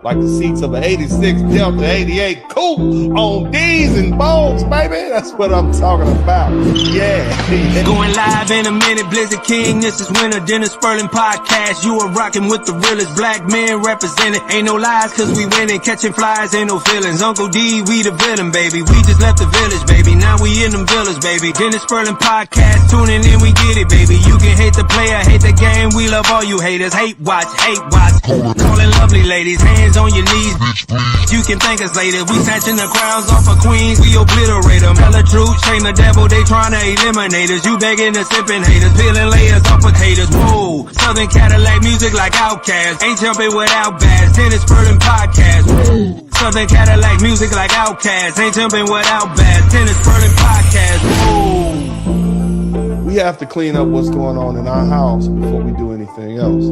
like the seats of an 86 Delta 88 coupe on D's and bones, baby. That's what I'm talking about. Yeah. Going live in a minute, Blizzard King. This is Winter Dinner Spurling Podcast. You are rocking with the realest black men represented. Ain't no lies, cause we winning. Catching flies, ain't no feelings. Uncle D, we the villain, baby. We just left the village, baby. Now we in them villas, baby. Dinner Spurling Podcast, tuning in, we get it, baby. You can hate the player, hate the game. We love all you haters. Hate watch, hate watch. Calling lovely ladies, hands on your knees. You can thank us later. We snatching the crowns off of queens, we obliterate them. Tell the truth, shame the devil, they trying to eliminate us. You begging the sipping haters, peeling layers off potatoes. Whoa, Southern Cadillac music like Outkast. Ain't jumping without bass. Dennis Spurling Podcast. Whoa. Southern Cadillac music like Outkast. Ain't jumping without bass. Dennis Spurling Podcast. Whoa. We have to clean up what's going on in our house before we do anything else.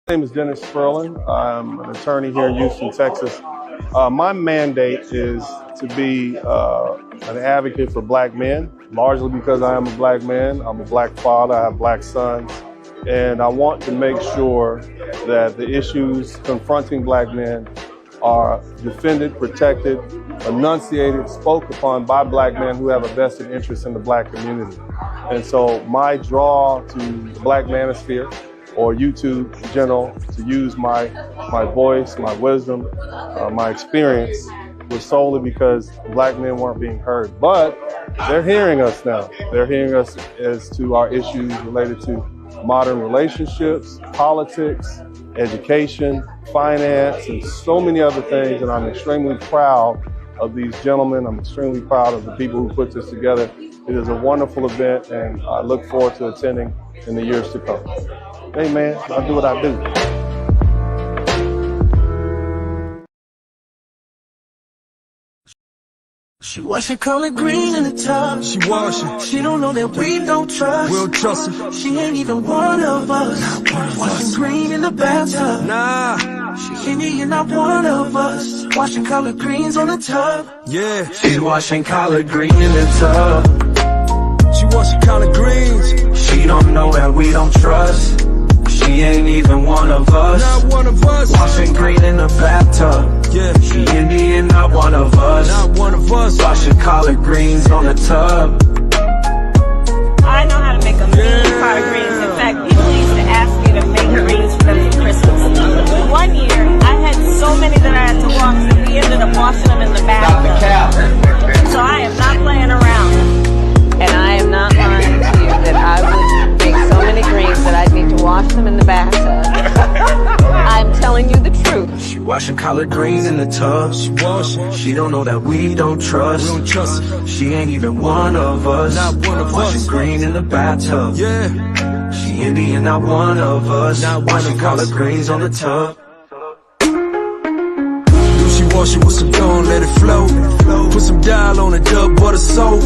My name is Dennis Spurling. I'm an attorney here in Houston, Texas. My mandate is to be an advocate for black men, largely because I am a black man. I'm a black father, I have black sons, and I want to make sure that the issues confronting black men are defended, protected, enunciated, spoke upon by black men who have a vested interest in the black community. And so my draw to the black manosphere, or YouTube in general, to use my voice, my wisdom, my experience, was solely because black men weren't being heard. But they're hearing us now. They're hearing us as to our issues related to modern relationships, politics, education, finance, and so many other things. And I'm extremely proud of these gentlemen. I'm extremely proud of the people who put this together. It is a wonderful event, and I look forward to attending in the years to come. Hey man, I do what I do. She washing collard green in the tub. She washing. She don't know that we don't trust. We don't trust her. She ain't even one of us. Not one of washing us. green in the bathtub. Nah. She Indian, not one of us. Washing collard greens on the tub. Yeah. She's washing collard green in the tub. She washing collard greens. She don't know that we don't trust. She ain't even one of us. Not one of us. Washing green in the bathtub. Yeah. She Indian, not one of us. Not one of us. Washing collard greens on the tub. I know how to make a mean collard greens. In fact, people used to ask me to make greens for them for Christmas. One year, I had so many that I had to wash that we ended up washing them in the bathtub. So I am not playing around. And I am not lying to you that I would make so many greens that I'd need to wash them in the bathtub. I'm telling you the truth. She washing collard greens in the tub. She washing. She don't know that we don't trust. We don't trust her. She ain't even one of us. Not one of washing us. green in the bathtub. Yeah. She Indian, not one of us. Not one washing of collard us. greens on the tub. Wash it with some dawn, let it flow. Put some dial on it, Doug butter soap.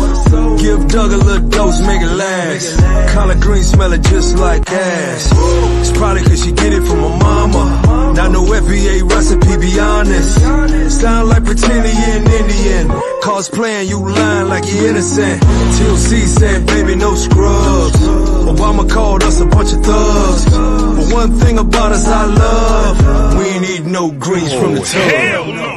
Give Doug a little dose, make it last. Collard green smelling just like ass. It's probably cause she get it from her mama. Not no FBA recipe, be honest. Sound like pretending you're an Indian. Cosplaying, you lying like you're innocent. TLC said, baby, no scrubs. Obama called us a bunch of thugs. But one thing about us I love, we ain't eat no greens from the tub. Hell no!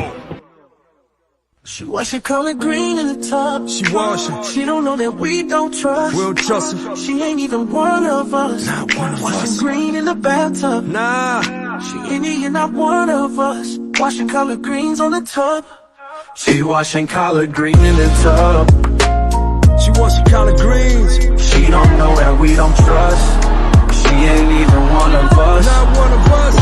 She washing collard green in the tub. She washing. She don't know that we don't trust. We don't trust her. She ain't even one of us. Not one of washing us. green in the bathtub. Nah. She Indian, not one of us. Washing collard greens on the tub. She washing collard green in the tub. She washing collard greens. She don't know that we don't trust. She ain't even one of us. Not one of us.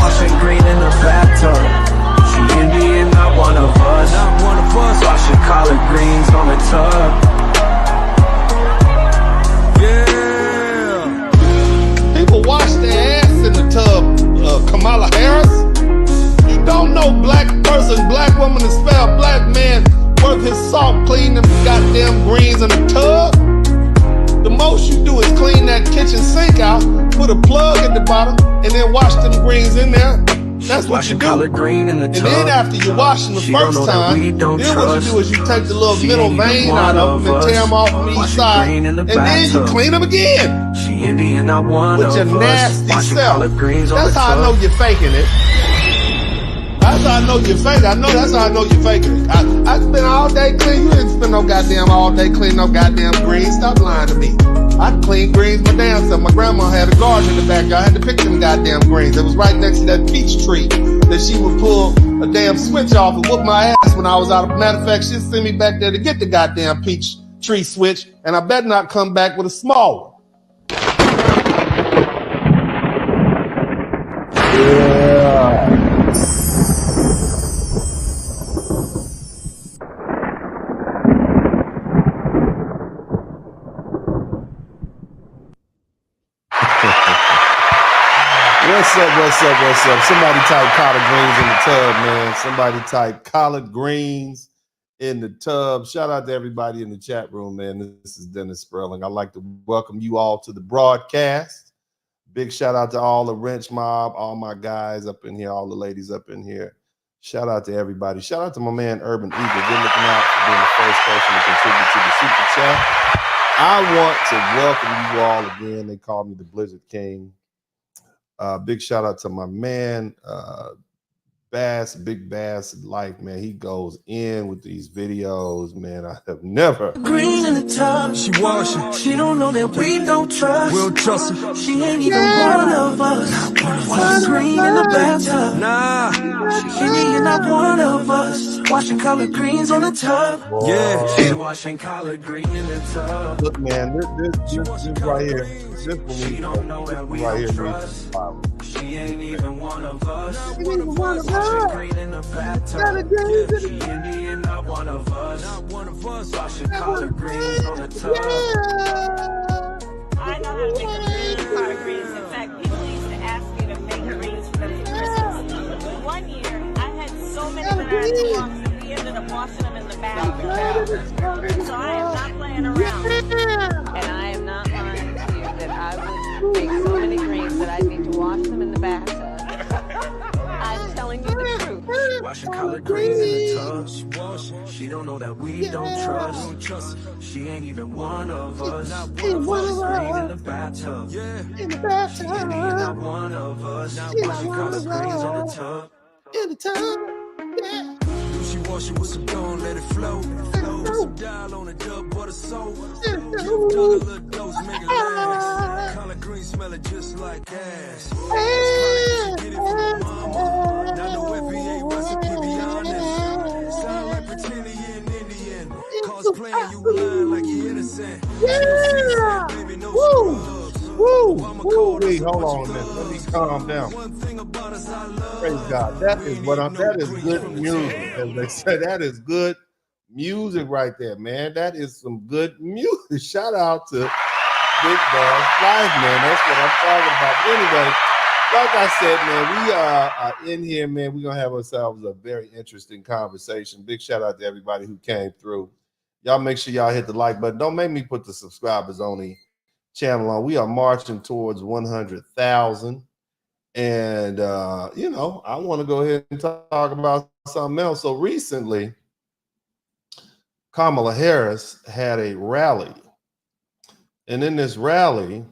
kitchen sink out, put a plug at the bottom, and then wash them greens in there. That's what you do. Collard green in the tub. And then after you wash them the first time, then what you do is you take the little middle vein out of them and tear them off from each side, and then you clean them again with your nasty self. That's how I know you're faking it. That's how I know you're faking. That's how I know you're faking it. I spent all day clean. You didn't spend no goddamn all day clean no goddamn greens. Stop lying to me. I clean greens my damn self. My grandma had a garden in the backyard. I had to pick them goddamn greens. It was right next to that peach tree that she would pull a damn switch off and whoop my ass when I was out. Matter of fact, she'd send me back there to get the goddamn peach tree switch, and I better not come back with a small one. Yeah. What's up? Somebody type collard greens in the tub, man. Somebody type collard greens in the tub. Shout out to everybody in the chat room, man. This is Dennis Spurling. I'd like to welcome you all to the broadcast. Big shout out to all the Wrench Mob, all my guys up in here, all the ladies up in here. Shout out to everybody. Shout out to my man Urban Eagle. Good looking out for being the first person to contribute to the super chat. I want to welcome you all again. They call me the Blizzard King. Big shout out to my man, Big Bass Life, man. He goes in with these videos, man. I have never. Green in the tub. She washing. She don't know that we don't trust. We don't trust her. She ain't even one of us. Washing green in the bathtub. Nah. She ain't not one of us. Washing collard greens on the tub. Yeah. She washing collard green in the tub. Look, man, this right here. This one right here. She ain't even one of us. Washing green in the bathtub. She ain't even not one of us. Washing collard greens on the tub. I know how to make a green collard greens. In fact, people used to ask me to make greens for them for Christmas. One year, I had so many that I had to wash that we ended up washing them in the bathtub. So I am not playing around. And I am not lying to you that I would make so many greens that I'd need to wash them in the bathtub. I'm telling you the truth. Washing collard greens in the tub. She don't know that we don't trust. She ain't even one of us. Washing green in the bathtub. She ain't even not one of us. Washing collard greens on the tub. She wash it with some dawn, let it flow. Put some dial on a dub, butter soap. Give Doug a little dose, make it last. Collard green smelling just like ass. Get it from my mama. Not no FBA recipe, be honest. Sound like pretending you're an Indian. Cosplaying you blind like you're innocent. Yeah. Baby, no scrubs. Woo! Wait, hold on a minute. Let me calm down. Praise God. That is good music, as they say. That is good music right there, man. That is some good music. Shout out to Big Bass Live, man. That's what I'm talking about. But anyway, like I said, man, we are in here, man. We're gonna have ourselves a very interesting conversation. Big shout out to everybody who came through. Y'all make sure y'all hit the like button. Don't make me put the subscribers only channel on. We are marching towards 100,000. And, I want to go ahead and talk about something else. So recently, Kamala Harris had a rally. And in this rally,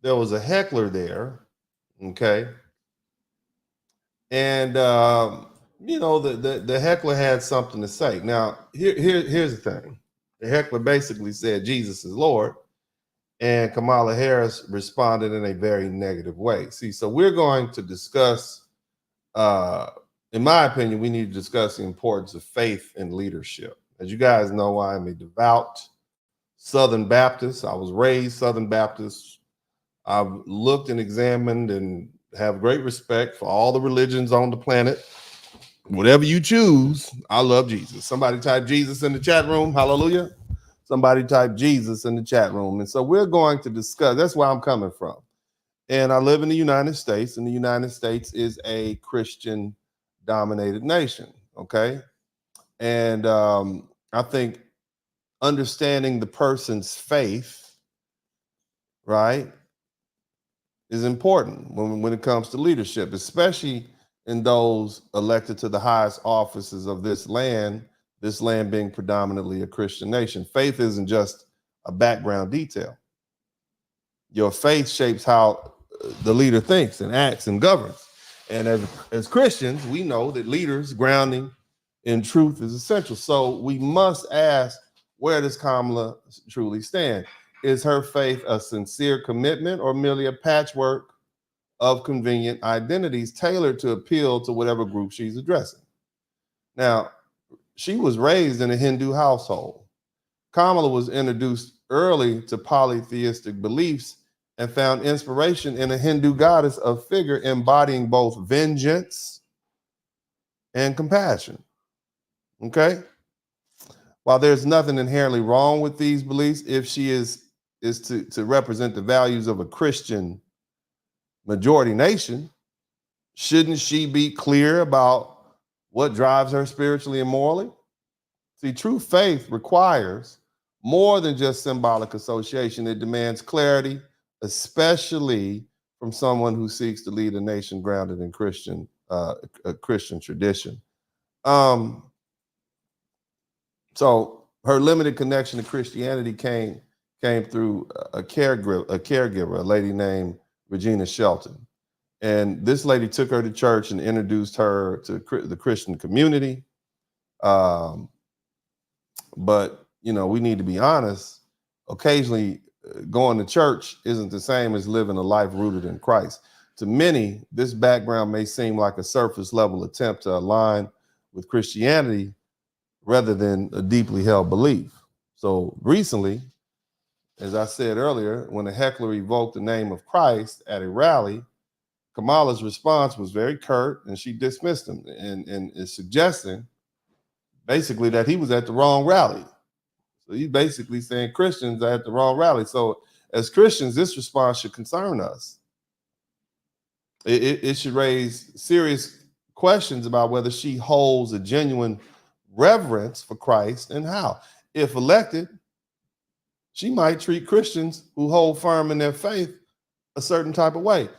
there was a heckler there. Okay. And, the heckler had something to say. Now, here's the thing. The heckler basically said, Jesus is Lord. And Kamala Harris responded in a very negative way. See, so we're going to discuss, in my opinion, we need to discuss the importance of faith in leadership. As you guys know, I am a devout Southern Baptist. I was raised Southern Baptist. I've looked and examined and have great respect for all the religions on the planet. Whatever you choose, I love Jesus. Somebody type Jesus in the chat room. Hallelujah. Somebody type Jesus in the chat room. And so we're going to discuss, that's where I'm coming from. And I live in the United States, and the United States is a Christian dominated nation. Okay. And I think understanding the person's faith, right, is important when it comes to leadership, especially in those elected to the highest offices of this land being predominantly a Christian nation. Faith isn't just a background detail. Your faith shapes how the leader thinks and acts and governs. And as Christians, we know that leaders grounding in truth is essential. So we must ask, where does Kamala truly stand? Is her faith a sincere commitment or merely a patchwork of convenient identities tailored to appeal to whatever group she's addressing? Now, she was raised in a Hindu household. Kamala was introduced early to polytheistic beliefs and found inspiration in a Hindu goddess, a figure embodying both vengeance and compassion. Okay? While there's nothing inherently wrong with these beliefs, if she is to represent the values of a Christian majority nation, shouldn't she be clear about what drives her spiritually and morally? See, true faith requires more than just symbolic association. It demands clarity, especially from someone who seeks to lead a nation grounded in Christian tradition. So her limited connection to Christianity came through a caregiver, a lady named Regina Shelton. And this lady took her to church and introduced her to the Christian community. But, you know, we need to be honest. Occasionally, going to church isn't the same as living a life rooted in Christ. To many, this background may seem like a surface level attempt to align with Christianity rather than a deeply held belief. So recently, as I said earlier, when a heckler evoked the name of Christ at a rally, Kamala's response was very curt, and she dismissed him and is suggesting basically that he was at the wrong rally. So he's basically saying Christians are at the wrong rally. So as Christians, this response should concern us. It should raise serious questions about whether she holds a genuine reverence for Christ and how. If elected, she might treat Christians who hold firm in their faith a certain type of way,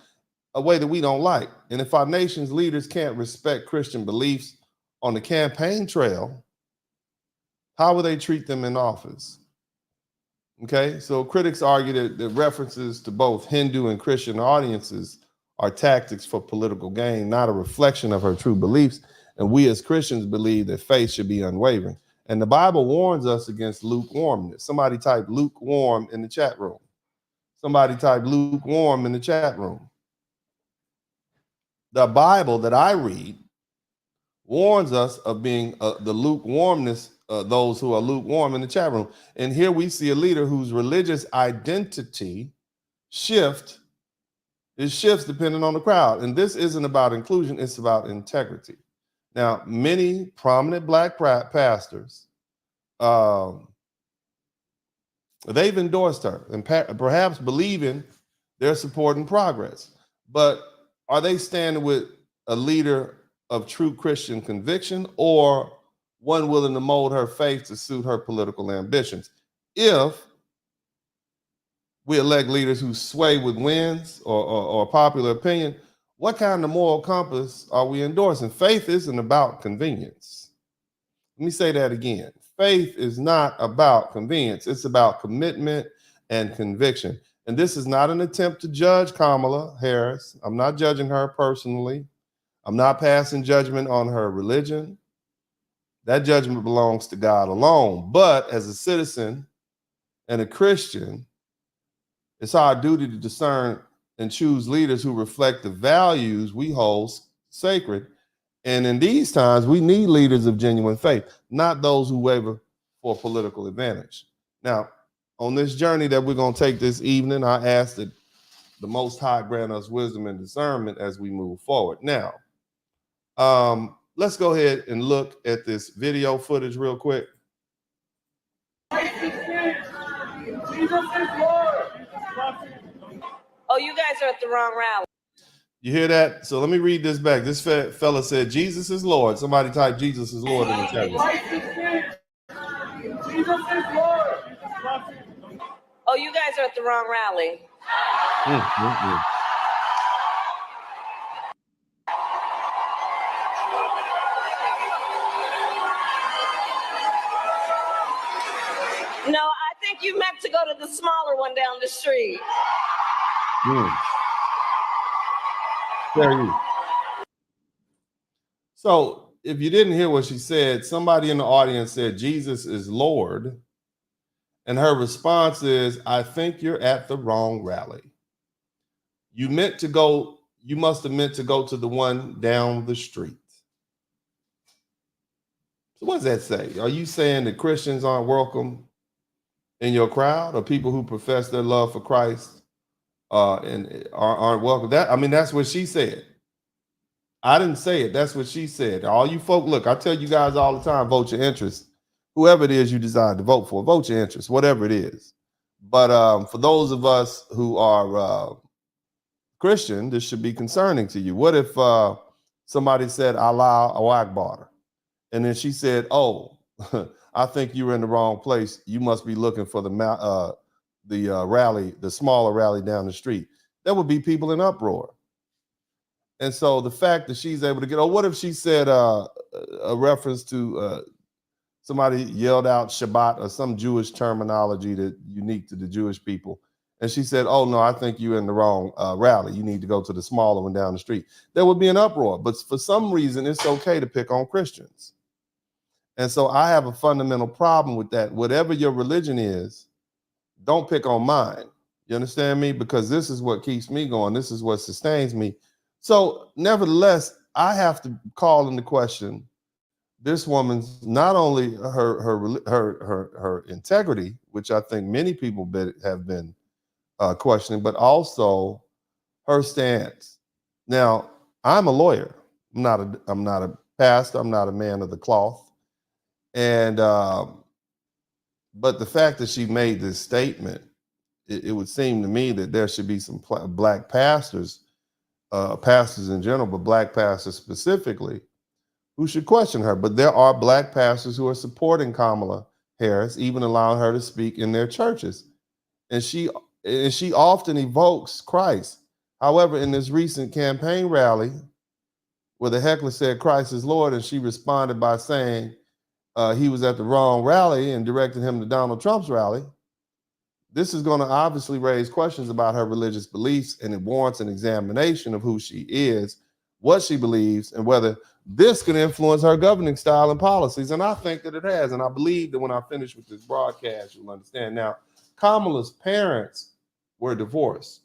a way that we don't like. And if our nation's leaders can't respect Christian beliefs on the campaign trail, how will they treat them in office? Okay, so critics argue that references to both Hindu and Christian audiences are tactics for political gain, not a reflection of her true beliefs. And we as Christians believe that faith should be unwavering. And the Bible warns us against lukewarmness. Somebody type lukewarm in the chat room. Somebody type lukewarm in the chat room. The Bible that I read warns us of being the lukewarmness, those who are lukewarm in the chat room. And here we see a leader whose religious identity shifts depending on the crowd. And this isn't about inclusion, it's about integrity. Now, many prominent Black pastors, they've endorsed her and perhaps believing their support and progress. But are they standing with a leader of true Christian conviction or one willing to mold her faith to suit her political ambitions? If we elect leaders who sway with winds or popular opinion, what kind of moral compass are we endorsing? Faith isn't about convenience. Let me say that again. Faith is not about convenience. It's about commitment and conviction. And this is not an attempt to judge Kamala Harris. I'm not judging her personally. I'm not passing judgment on her religion. That judgment belongs to God alone. But as a citizen and a Christian, it's our duty to discern and choose leaders who reflect the values we hold sacred. And in these times, we need leaders of genuine faith, not those who waver for political advantage. Now, on this journey that we're going to take this evening, I ask that the Most High grant us wisdom and discernment as we move forward. Now, let's go ahead and look at this video footage real quick. Oh, you guys are at the wrong rally. You hear that? So let me read this back. This fella said, Jesus is Lord. Somebody type Jesus is Lord in the chat room. Oh, you guys are at the wrong rally. No, I think you meant to go to the smaller one down the street. So if you didn't hear what she said, somebody in the audience said Jesus is Lord. And her response is, I think you're at the wrong rally. You must have meant to go to the one down the street. So what does that say? Are you saying that Christians aren't welcome in your crowd, or people who profess their love for Christ and aren't welcome? That's what she said. I didn't say it. That's what she said. All you folk, look, I tell you guys all the time, vote your interest. Whoever it is you decide to vote for, vote your interest, whatever it is. But for those of us who are Christian, this should be concerning to you. What if somebody said Allah Akbar, and then she said, "Oh, I think you were in the wrong place. You must be looking for the rally, the smaller rally down the street." There would be people in uproar. And so the fact that she's able to get, what if she said a reference to somebody yelled out Shabbat or some Jewish terminology that unique to the Jewish people. And she said, oh, no, I think you're in the wrong rally. You need to go to the smaller one down the street. There would be an uproar. But for some reason, it's okay to pick on Christians. And so I have a fundamental problem with that. Whatever your religion is, don't pick on mine. You understand me? Because this is what keeps me going. This is what sustains me. So nevertheless, I have to call into question this woman's, not only her integrity, which I think many people have been questioning, but also her stance. Now, I'm a lawyer. I'm not a pastor. I'm not a man of the cloth. And but the fact that she made this statement, it would seem to me that there should be some black pastors, pastors in general, but black pastors specifically, who should question her. But there are black pastors who are supporting Kamala Harris, even allowing her to speak in their churches. And she often evokes Christ. However, in this recent campaign rally, where the heckler said Christ is Lord, and she responded by saying he was at the wrong rally and directed him to Donald Trump's rally, this is going to obviously raise questions about her religious beliefs, and it warrants an examination of who she is, what she believes, and whether this can influence her governing style and policies. And I think that it has. And I believe that when I finish with this broadcast, you'll understand. Now, Kamala's parents were divorced.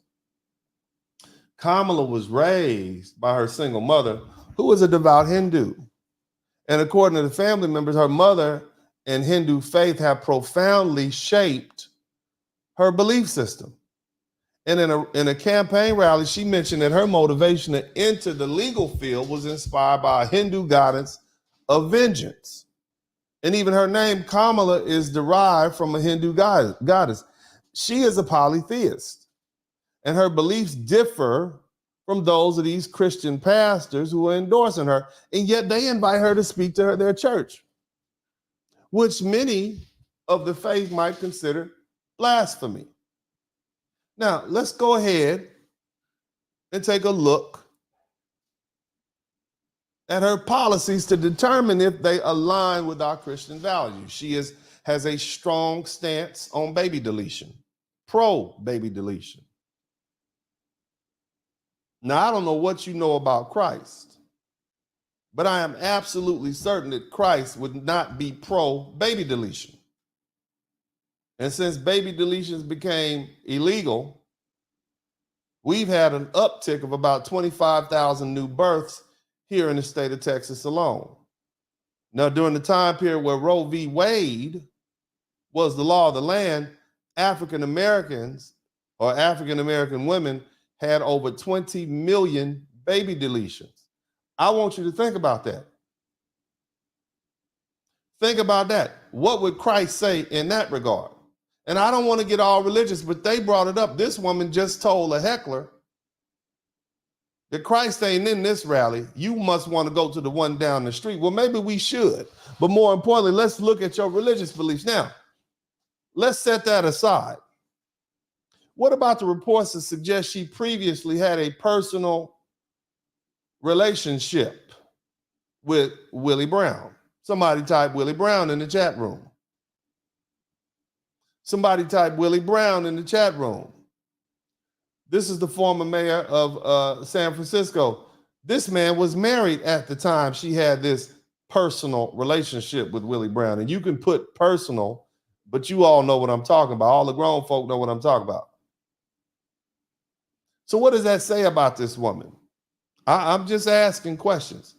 Kamala was raised by her single mother, who was a devout Hindu. And according to the family members, her mother and Hindu faith have profoundly shaped her belief system. And in a campaign rally, she mentioned that her motivation to enter the legal field was inspired by a Hindu goddess of vengeance. And even her name, Kamala, is derived from a Hindu goddess. She is a polytheist, and her beliefs differ from those of these Christian pastors who are endorsing her, and yet they invite her to speak to their church, which many of the faith might consider blasphemy. Now, let's go ahead and take a look at her policies to determine if they align with our Christian values. She has a strong stance on baby deletion, pro-baby deletion. Now, I don't know what you know about Christ, but I am absolutely certain that Christ would not be pro-baby deletion. And since baby deletions became illegal, we've had an uptick of about 25,000 new births here in the state of Texas alone. Now, during the time period where Roe v. Wade was the law of the land, African Americans or African American women had over 20 million baby deletions. I want you to think about that. Think about that. What would Christ say in that regard? And I don't want to get all religious, but they brought it up. This woman just told a heckler that Christ ain't in this rally. You must want to go to the one down the street. Well, maybe we should. But more importantly, let's look at your religious beliefs. Now, let's set that aside. What about the reports that suggest she previously had a personal relationship with Willie Brown? Somebody type Willie Brown in the chat room. Somebody type Willie Brown in the chat room. This is the former mayor of San Francisco. This man was married at the time she had this personal relationship with Willie Brown. And you can put personal, but you all know what I'm talking about. All the grown folk know what I'm talking about. So what does that say about this woman? I'm just asking questions.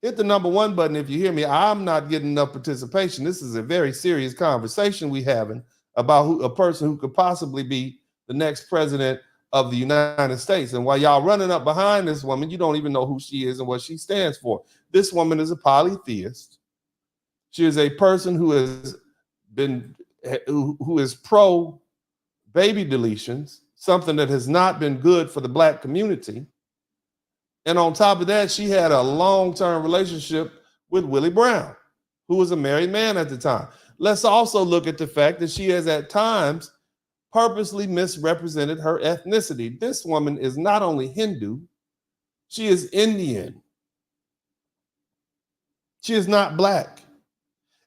Hit the number 1 button if you hear me. I'm not getting enough participation. This is a very serious conversation we're having about a person who could possibly be the next president of the United States. And while y'all running up behind this woman, you don't even know who she is and what she stands for. This woman is a polytheist. She is a person who is pro baby deletions, something that has not been good for the Black community. And on top of that, she had a long-term relationship with Willie Brown, who was a married man at the time. Let's also look at the fact that she has at times purposely misrepresented her ethnicity. This woman is not only Hindu, she is Indian. She is not Black.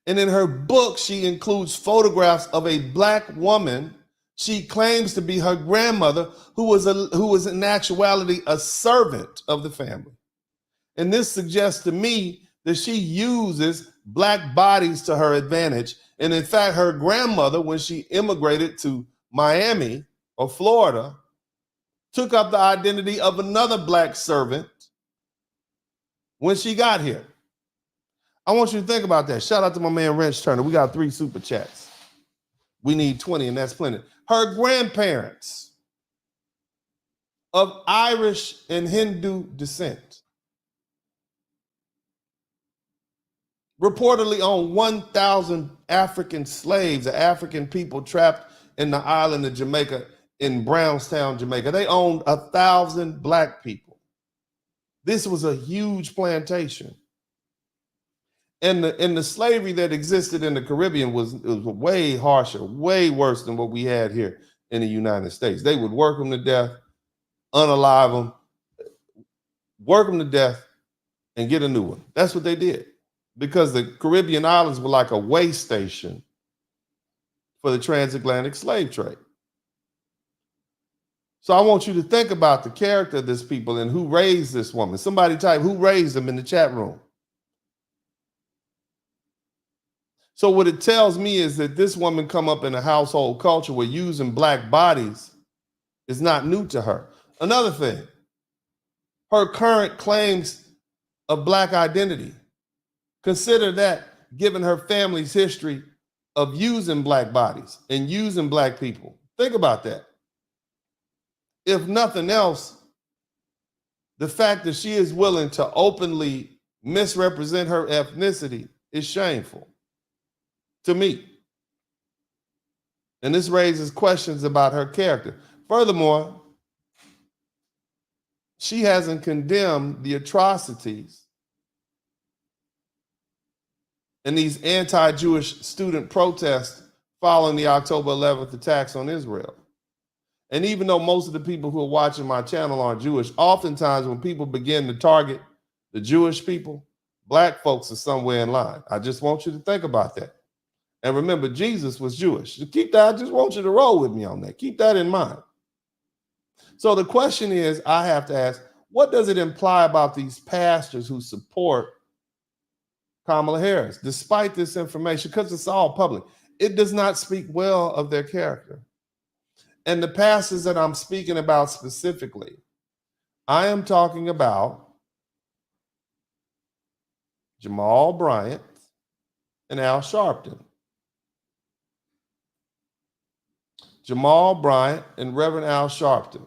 And in her book, she includes photographs of a Black woman she claims to be her grandmother, who was in actuality a servant of the family. And this suggests to me that she uses Black bodies to her advantage. And in fact, her grandmother, when she immigrated to Miami or Florida, took up the identity of another Black servant when she got here. I want you to think about that. Shout out to my man Wrench Turner. We got 3 super chats. We need 20, and that's plenty. Her grandparents of Irish and Hindu descent reportedly owned 1,000 African slaves, African people trapped in the island of Jamaica, in Brownstown, Jamaica. They owned 1,000 Black people. This was a huge plantation. And the slavery that existed in the Caribbean was way harsher, way worse than what we had here in the United States. They would work them to death, unalive them, work them to death, and get a new one. That's what they did, because the Caribbean islands were like a way station for the transatlantic slave trade. So I want you to think about the character of this people and who raised this woman. Somebody type who raised them in the chat room. So what it tells me is that this woman come up in a household culture where using Black bodies is not new to her. Another thing, her current claims of Black identity. Consider that, given her family's history of using Black bodies and using Black people. Think about that. If nothing else, the fact that she is willing to openly misrepresent her ethnicity is shameful to me. And this raises questions about her character. Furthermore, she hasn't condemned the atrocities and these anti-Jewish student protests following the October 11th attacks on Israel. And even though most of the people who are watching my channel aren't Jewish, oftentimes when people begin to target the Jewish people, Black folks are somewhere in line. I just want you to think about that. And remember, Jesus was Jewish. Keep that. I just want you to roll with me on that. Keep that in mind. So the question is, I have to ask, what does it imply about these pastors who support Kamala Harris, despite this information, because it's all public? It does not speak well of their character. And the pastors that I'm speaking about specifically, I am talking about Jamal Bryant and Al Sharpton. Jamal Bryant and Reverend Al Sharpton.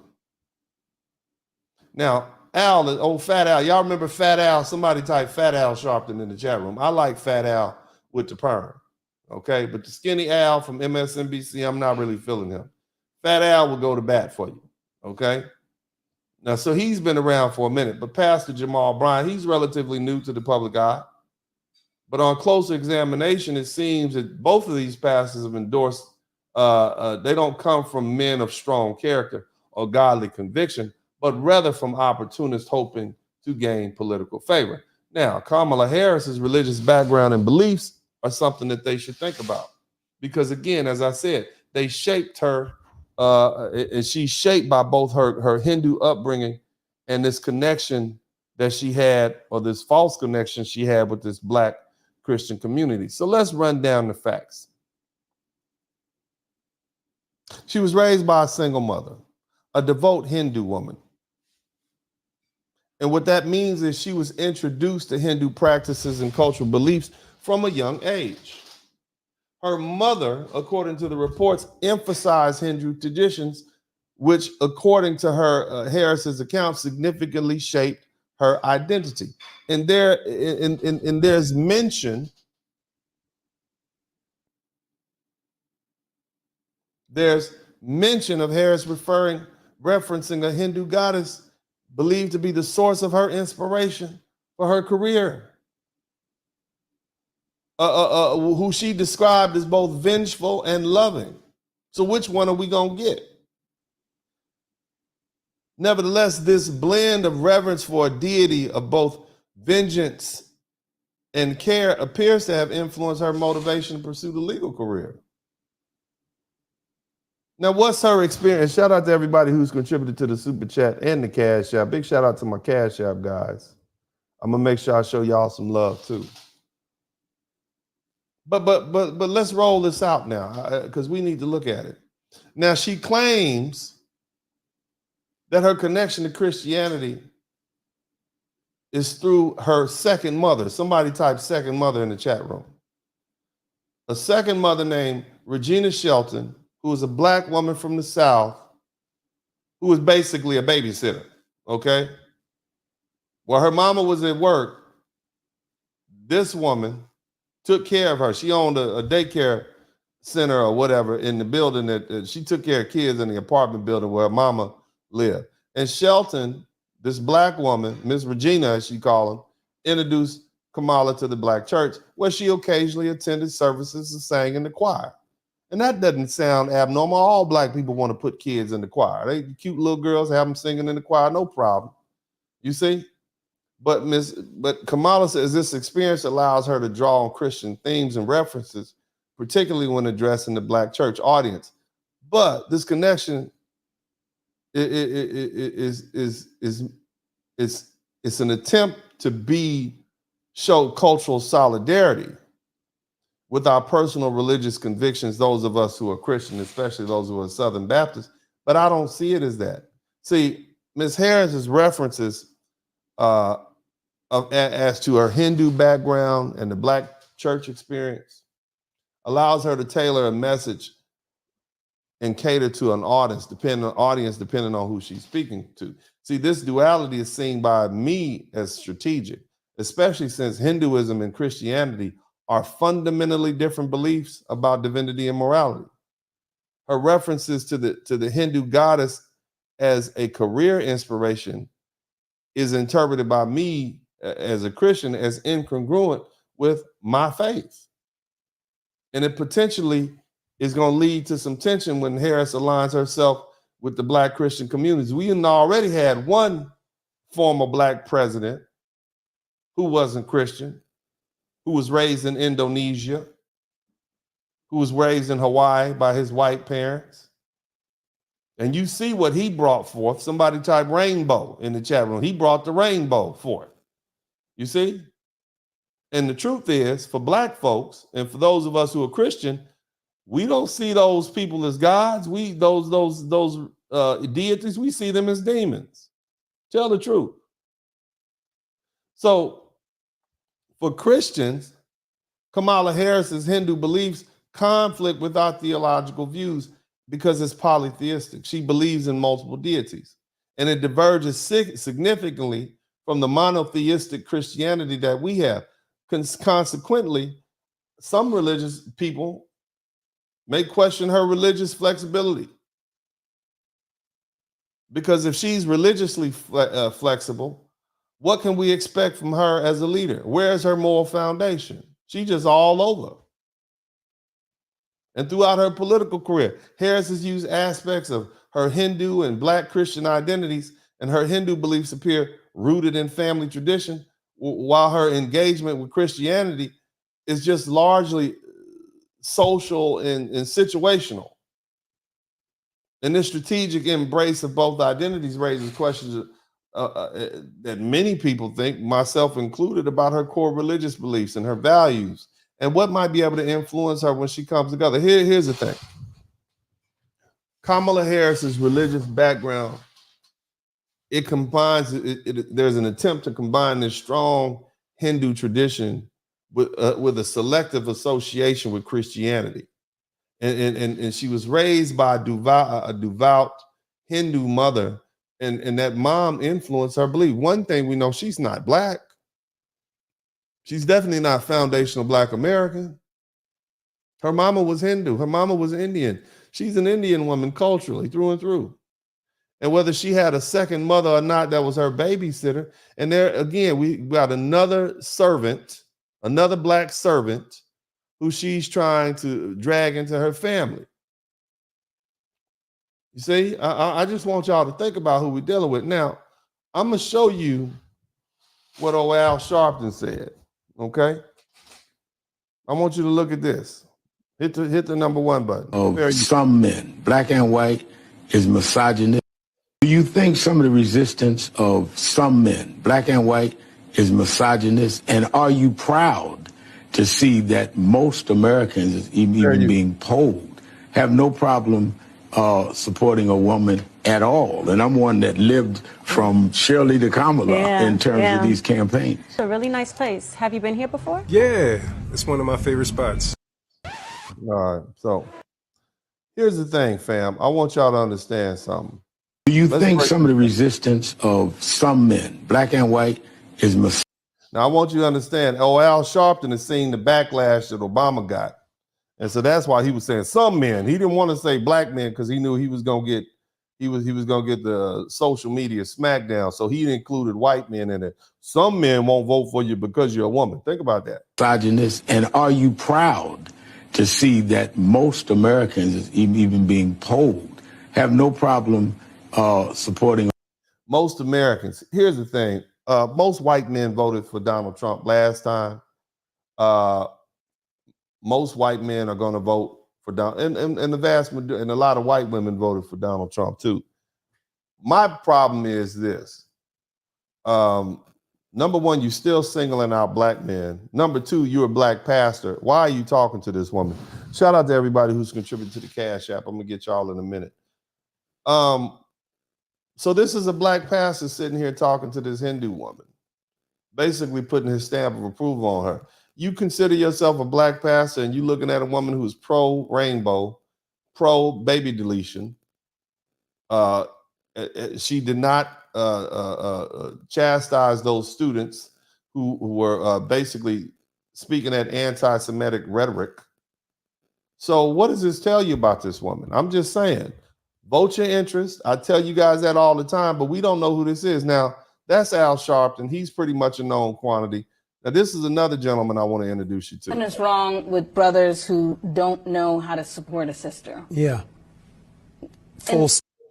Now, Al, the old Fat Al, y'all remember Fat Al? Somebody type Fat Al Sharpton in the chat room. I like Fat Al with the perm, okay? But the skinny Al from MSNBC, I'm not really feeling him. Fat Al will go to bat for you, okay? Now, so he's been around for a minute, but Pastor Jamal Bryant, he's relatively new to the public eye. But on closer examination, it seems that both of these pastors have endorsed They don't come from men of strong character or godly conviction, but rather from opportunists hoping to gain political favor. Now, Kamala Harris's religious background and beliefs are something that they should think about. Because again, as I said, they shaped her, and she's shaped by both her Hindu upbringing and this connection that she had, or this false connection she had with this Black Christian community. So let's run down the facts. She was raised by a single mother, a devout Hindu woman. And what that means is she was introduced to Hindu practices and cultural beliefs from a young age. Her mother, according to the reports, emphasized Hindu traditions, which, according to her Harris's account, significantly shaped her identity. And there's mention of Harris referencing a Hindu goddess believed to be the source of her inspiration for her career, who she described as both vengeful and loving. So which one are we going to get? Nevertheless, this blend of reverence for a deity of both vengeance and care appears to have influenced her motivation to pursue the legal career. Now, what's her experience? Shout out to everybody who's contributed to the Super Chat and the Cash App. Big shout out to my Cash App guys. I'm gonna make sure I show y'all some love too. But let's roll this out now, because we need to look at it. Now, she claims that her connection to Christianity is through her second mother. Somebody type second mother in the chat room. A second mother named Regina Shelton, who was a Black woman from the South, who was basically a babysitter, okay? While her mama was at work, this woman took care of her. She owned a daycare center or whatever in the building that she took care of kids in the apartment building where her mama lived. And Shelton, this Black woman, Miss Regina, as she called him, introduced Kamala to the Black church, where she occasionally attended services and sang in the choir. And that doesn't sound abnormal. All Black people want to put kids in the choir. They cute little girls, have them singing in the choir, no problem. You see? But Kamala says this experience allows her to draw on Christian themes and references, particularly when addressing the Black church audience. But this connection is an attempt to show cultural solidarity with our personal religious convictions, those of us who are Christian, especially those who are Southern Baptists. But I don't see it as that. See, Ms. Harris's references as to her Hindu background and the Black church experience allows her to tailor a message and cater to an audience depending on who she's speaking to. See, this duality is seen by me as strategic, especially since Hinduism and Christianity are fundamentally different beliefs about divinity and morality. Her references to the Hindu goddess as a career inspiration is interpreted by me as a Christian as incongruent with my faith. And it potentially is going to lead to some tension when Harris aligns herself with the Black Christian communities. We already had one former Black president who wasn't Christian, who was raised in Indonesia, who was raised in Hawaii by his white parents. And you see what he brought forth. Somebody type rainbow in the chat room. He brought the rainbow forth. You see? And the truth is, for Black folks, and for those of us who are Christian, we don't see those people as gods. Those deities, we see them as demons. Tell the truth. So for Christians, Kamala Harris's Hindu beliefs conflict with our theological views because it's polytheistic. She believes in multiple deities, and it diverges significantly from the monotheistic Christianity that we have. Consequently, some religious people may question her religious flexibility, because if she's religiously flexible, what can we expect from her as a leader? Where's her moral foundation? She's just all over. And throughout her political career, Harris has used aspects of her Hindu and Black Christian identities, and her Hindu beliefs appear rooted in family tradition, while her engagement with Christianity is just largely social and situational. And this strategic embrace of both identities raises questions that many people think, myself included, about her core religious beliefs and her values and what might be able to influence her when she comes together. Here's the thing. Kamala Harris's religious background, it combines, there's an attempt to combine this strong Hindu tradition with a selective association with Christianity. And she was raised by a devout Hindu mother, and that mom influenced her belief. One thing we know, she's not Black. She's definitely not foundational Black American. Her mama was Hindu. Her mama was Indian. She's an Indian woman culturally through and through. And whether she had a second mother or not, that was her babysitter. And there again, we got another servant, another Black servant, who she's trying to drag into her family. You see, I just want y'all to think about who we're dealing with. Now, I'm going to show you what old Al Sharpton said, okay? I want you to look at this. Hit the number one button. Of some men, Black and white, is misogynist. Do you think some of the resistance of some men, Black and white, is misogynist? And are you proud to see that most Americans, even being polled, have no problem supporting a woman at all? And I'm one that lived from Shirley to Kamala in terms of these campaigns. It's a really nice place. Have you been here before? Yeah, it's one of my favorite spots. All right, so here's the thing, fam. I want y'all to understand something. Do you think some of the resistance of some men, Black and white, is misogynist? Now, I want you to understand, Al Sharpton has seen the backlash that Obama got. And so that's why he was saying some men. He didn't want to say Black men because he knew he was going to get the social media smackdown. So he included white men in it. Some men won't vote for you because you're a woman. Think about that. Misogynist. And are you proud to see that most Americans, even being polled, have no problem supporting? Most Americans. Here's the thing. Most white men voted for Donald Trump last time. Most white men are going to vote for Donald, and the vast majority, and a lot of white women voted for Donald Trump too. My problem is this. Number one, you're still singling out Black men. Number two, you're a Black pastor. Why are you talking to this woman? Shout out to everybody who's contributed to the Cash App. I'm gonna get y'all in a minute. So this is a Black pastor sitting here talking to this Hindu woman, basically putting his stamp of approval on her. You consider yourself a Black pastor and you looking at a woman who's pro-rainbow, pro-baby deletion. She did not chastise those students who were basically speaking that anti-Semitic rhetoric. So what does this tell you about this woman? I'm just saying, vote your interest. I tell you guys that all the time, but we don't know who this is. Now, that's Al Sharpton. He's pretty much a known quantity. Now, this is another gentleman I want to introduce you to. What is wrong with brothers who don't know how to support a sister? Yeah.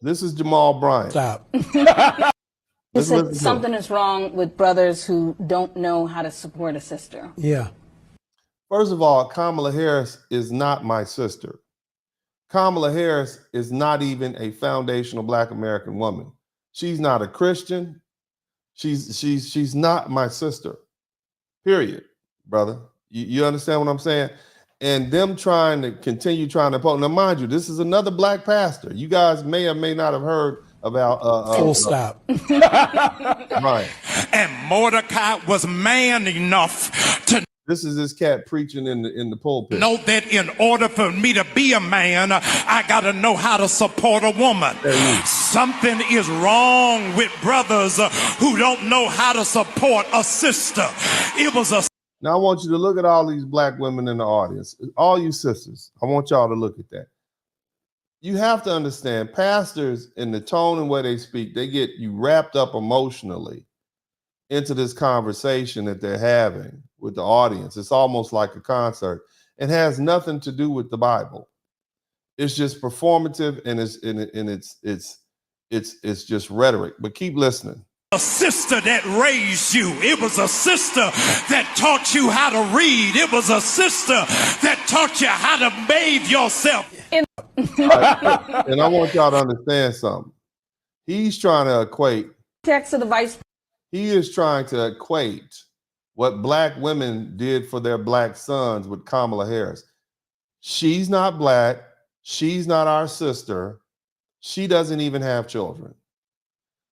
This is Jamal Bryant. Stop. You said something is wrong with brothers who don't know how to support a sister. Yeah. First of all, Kamala Harris is not my sister. Kamala Harris is not even a foundational Black American woman. She's not a Christian. She's not my sister. Period, brother. You understand what I'm saying? And them trying to continue trying to oppose. Now, mind you, this is another Black pastor. You guys may or may not have heard about. Full stop. Right. And Mordecai was man enough to. This is this cat preaching in the pulpit. Know that in order for me to be a man, I got to know how to support a woman. Something is wrong with brothers who don't know how to support a sister. It was a. Now I want you to look at all these Black women in the audience, all you sisters. I want y'all to look at that. You have to understand, pastors, in the tone and way they speak, they get you wrapped up emotionally into this conversation that they're having with the audience. It's almost like a concert. It has nothing to do with the Bible. It's just performative, and it's just rhetoric. But keep listening. A sister that raised you. It was a sister that taught you how to read. It was a sister that taught you how to bathe yourself. And I want y'all to understand something. He's trying to equate. Text of the vice. He is trying to equate what black women did for their black sons with Kamala Harris. She's not black. She's not our sister. She doesn't even have children.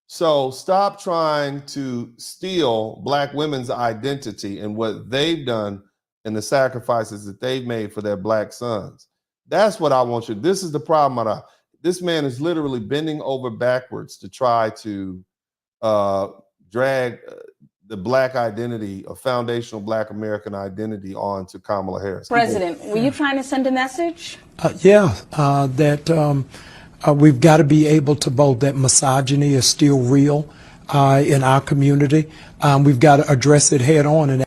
So stop trying to steal black women's identity and what they've done and the sacrifices that they've made for their black sons. That's what I want you. This is the problem. This man is literally bending over backwards to try to drag the black identity, a foundational black American identity, on to Kamala Harris. President, were you trying to send a message? We've got to be able to vote that misogyny is still real in our community. We've got to address it head on. And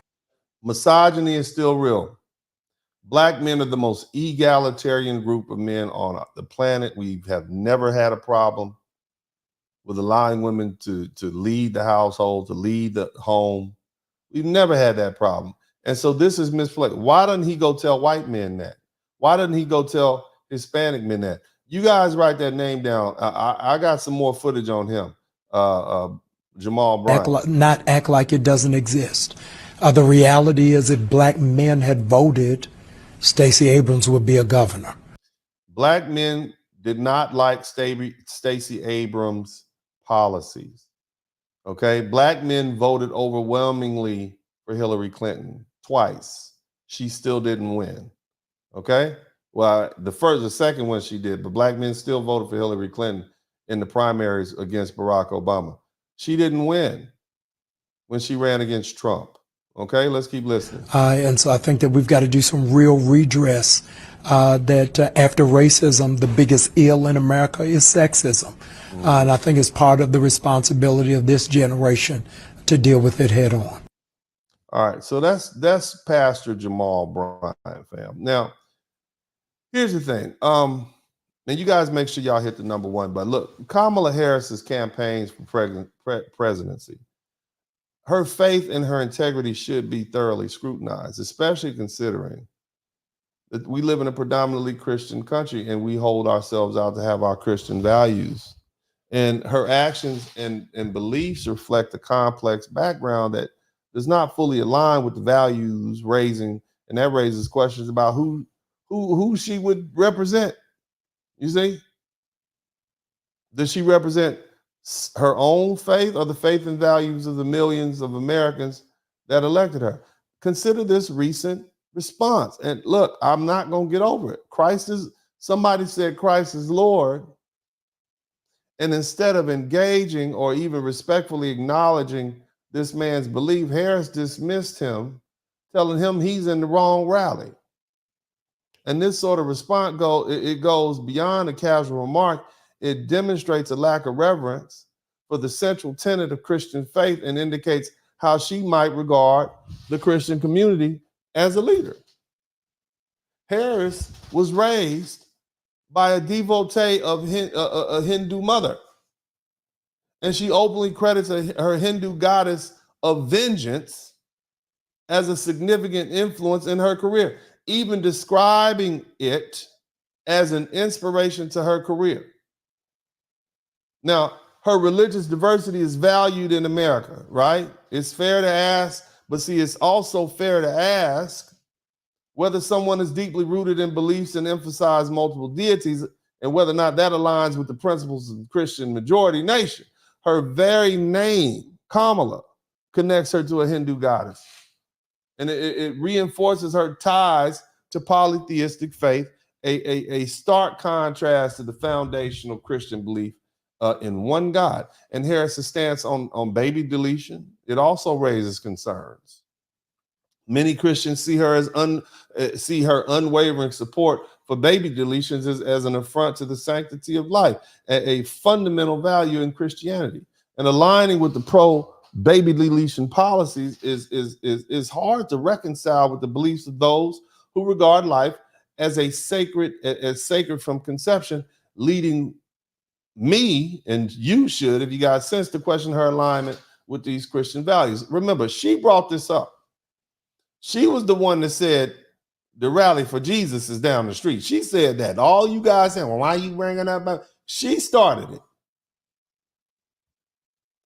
misogyny is still real. Black men are the most egalitarian group of men on the planet. We have never had a problem with allowing women to lead the household, to lead the home. We've never had that problem. And so this is misplaced. Why doesn't he go tell white men that? Why doesn't he go tell Hispanic men that? You guys write that name down. I got some more footage on him. Jamal Bryant. Not act like it doesn't exist. The reality is, if black men had voted, Stacey Abrams would be a governor. Black men did not like Stacey Abrams' policies. Okay, black men voted overwhelmingly for Hillary Clinton twice. She still didn't win. Okay. Well, the second one she did, but black men still voted for Hillary Clinton in the primaries against Barack Obama. She didn't win when she ran against Trump. Okay, let's keep listening. And so I think that we've got to do some real redress. That after racism, the biggest ill in America is sexism. And I think it's part of the responsibility of this generation to deal with it head on. All right, so that's Pastor Jamal Bryant, fam. Now, here's the thing. And you guys make sure y'all hit the number one. But look, Kamala Harris's campaigns for presidency, her faith and her integrity should be thoroughly scrutinized, especially considering that we live in a predominantly Christian country and we hold ourselves out to have our Christian values. And her actions and beliefs reflect a complex background that does not fully align with the values raising, and that raises questions about who she would represent. You see? Does she represent her own faith or the faith and values of the millions of Americans that elected her? Consider this recent response. And look, I'm not going to get over it. Somebody said Christ is Lord. And instead of engaging or even respectfully acknowledging this man's belief, Harris dismissed him, telling him he's in the wrong rally. And this sort of response goes beyond a casual remark. It demonstrates a lack of reverence for the central tenet of Christian faith and indicates how she might regard the Christian community as a leader. Harris was raised by a devotee of a Hindu mother, and she openly credits her Hindu goddess of vengeance as a significant influence in her career, even describing it as an inspiration to her career. Now, her religious diversity is valued in America, right? It's fair to ask, but see, it's also fair to ask whether someone is deeply rooted in beliefs and emphasize multiple deities, and whether or not that aligns with the principles of the Christian majority nation. Her very name, Kamala, connects her to a Hindu goddess. And it reinforces her ties to polytheistic faith, a stark contrast to the foundational Christian belief in one God. And Harris's stance on baby deletion, it also raises concerns. Many Christians see her unwavering support for baby deletions as an affront to the sanctity of life, a fundamental value in Christianity. And aligning with the pro-baby deletion policies is hard to reconcile with the beliefs of those who regard life as sacred from conception, leading me, and you should, if you got sense, to question her alignment with these Christian values. Remember, she brought this up. She was the one that said the rally for Jesus is down the street. She said that. All you guys saying, well, why are you bringing that up? She started it.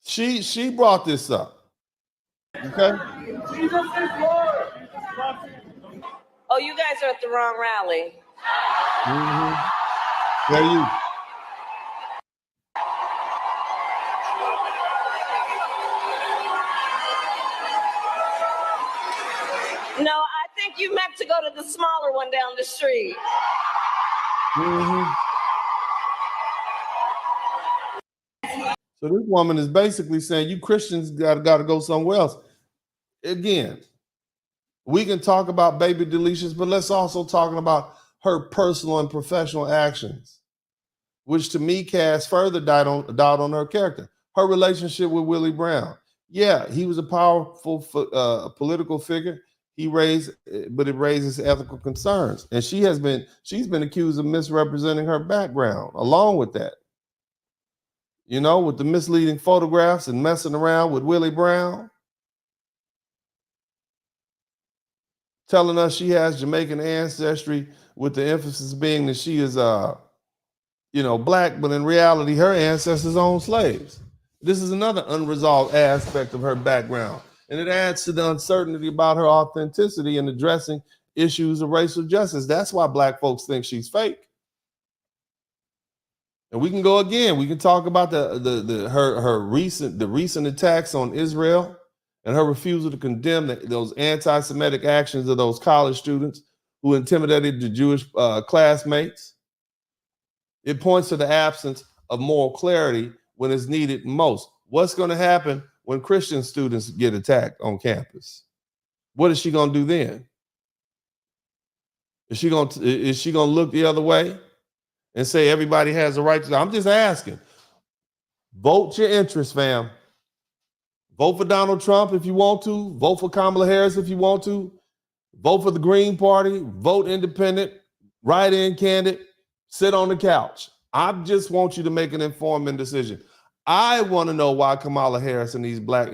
She brought this up. Okay? Oh, you guys are at the wrong rally. Mm-hmm. Yeah, you. No, I think you meant to go to the smaller one down the street. Mm-hmm. So this woman is basically saying you Christians got to go somewhere else. Again, we can talk about baby deletions, but let's also talk about her personal and professional actions, which to me cast further doubt on her character. Her relationship with Willie Brown. Yeah, he was a powerful political figure. But it raises ethical concerns. And she's been accused of misrepresenting her background along with that. You know, with the misleading photographs and messing around with Willie Brown. Telling us she has Jamaican ancestry with the emphasis being that she is, black, but in reality, her ancestors owned slaves. This is another unresolved aspect of her background. And it adds to the uncertainty about her authenticity in addressing issues of racial justice. That's why black folks think she's fake. And we can go again. We can talk about her recent attacks on Israel and her refusal to condemn those anti-Semitic actions of those college students who intimidated the Jewish classmates. It points to the absence of moral clarity when it's needed most. What's going to happen when Christian students get attacked on campus? What is she going to do then? Is she going to look the other way and say everybody has a right to? I'm just asking. Vote your interest, fam. Vote for Donald Trump if you want to. Vote for Kamala Harris if you want to. Vote for the Green Party. Vote independent. Write-in candidate. Sit on the couch. I just want you to make an informed decision. I want to know why Kamala Harris and these black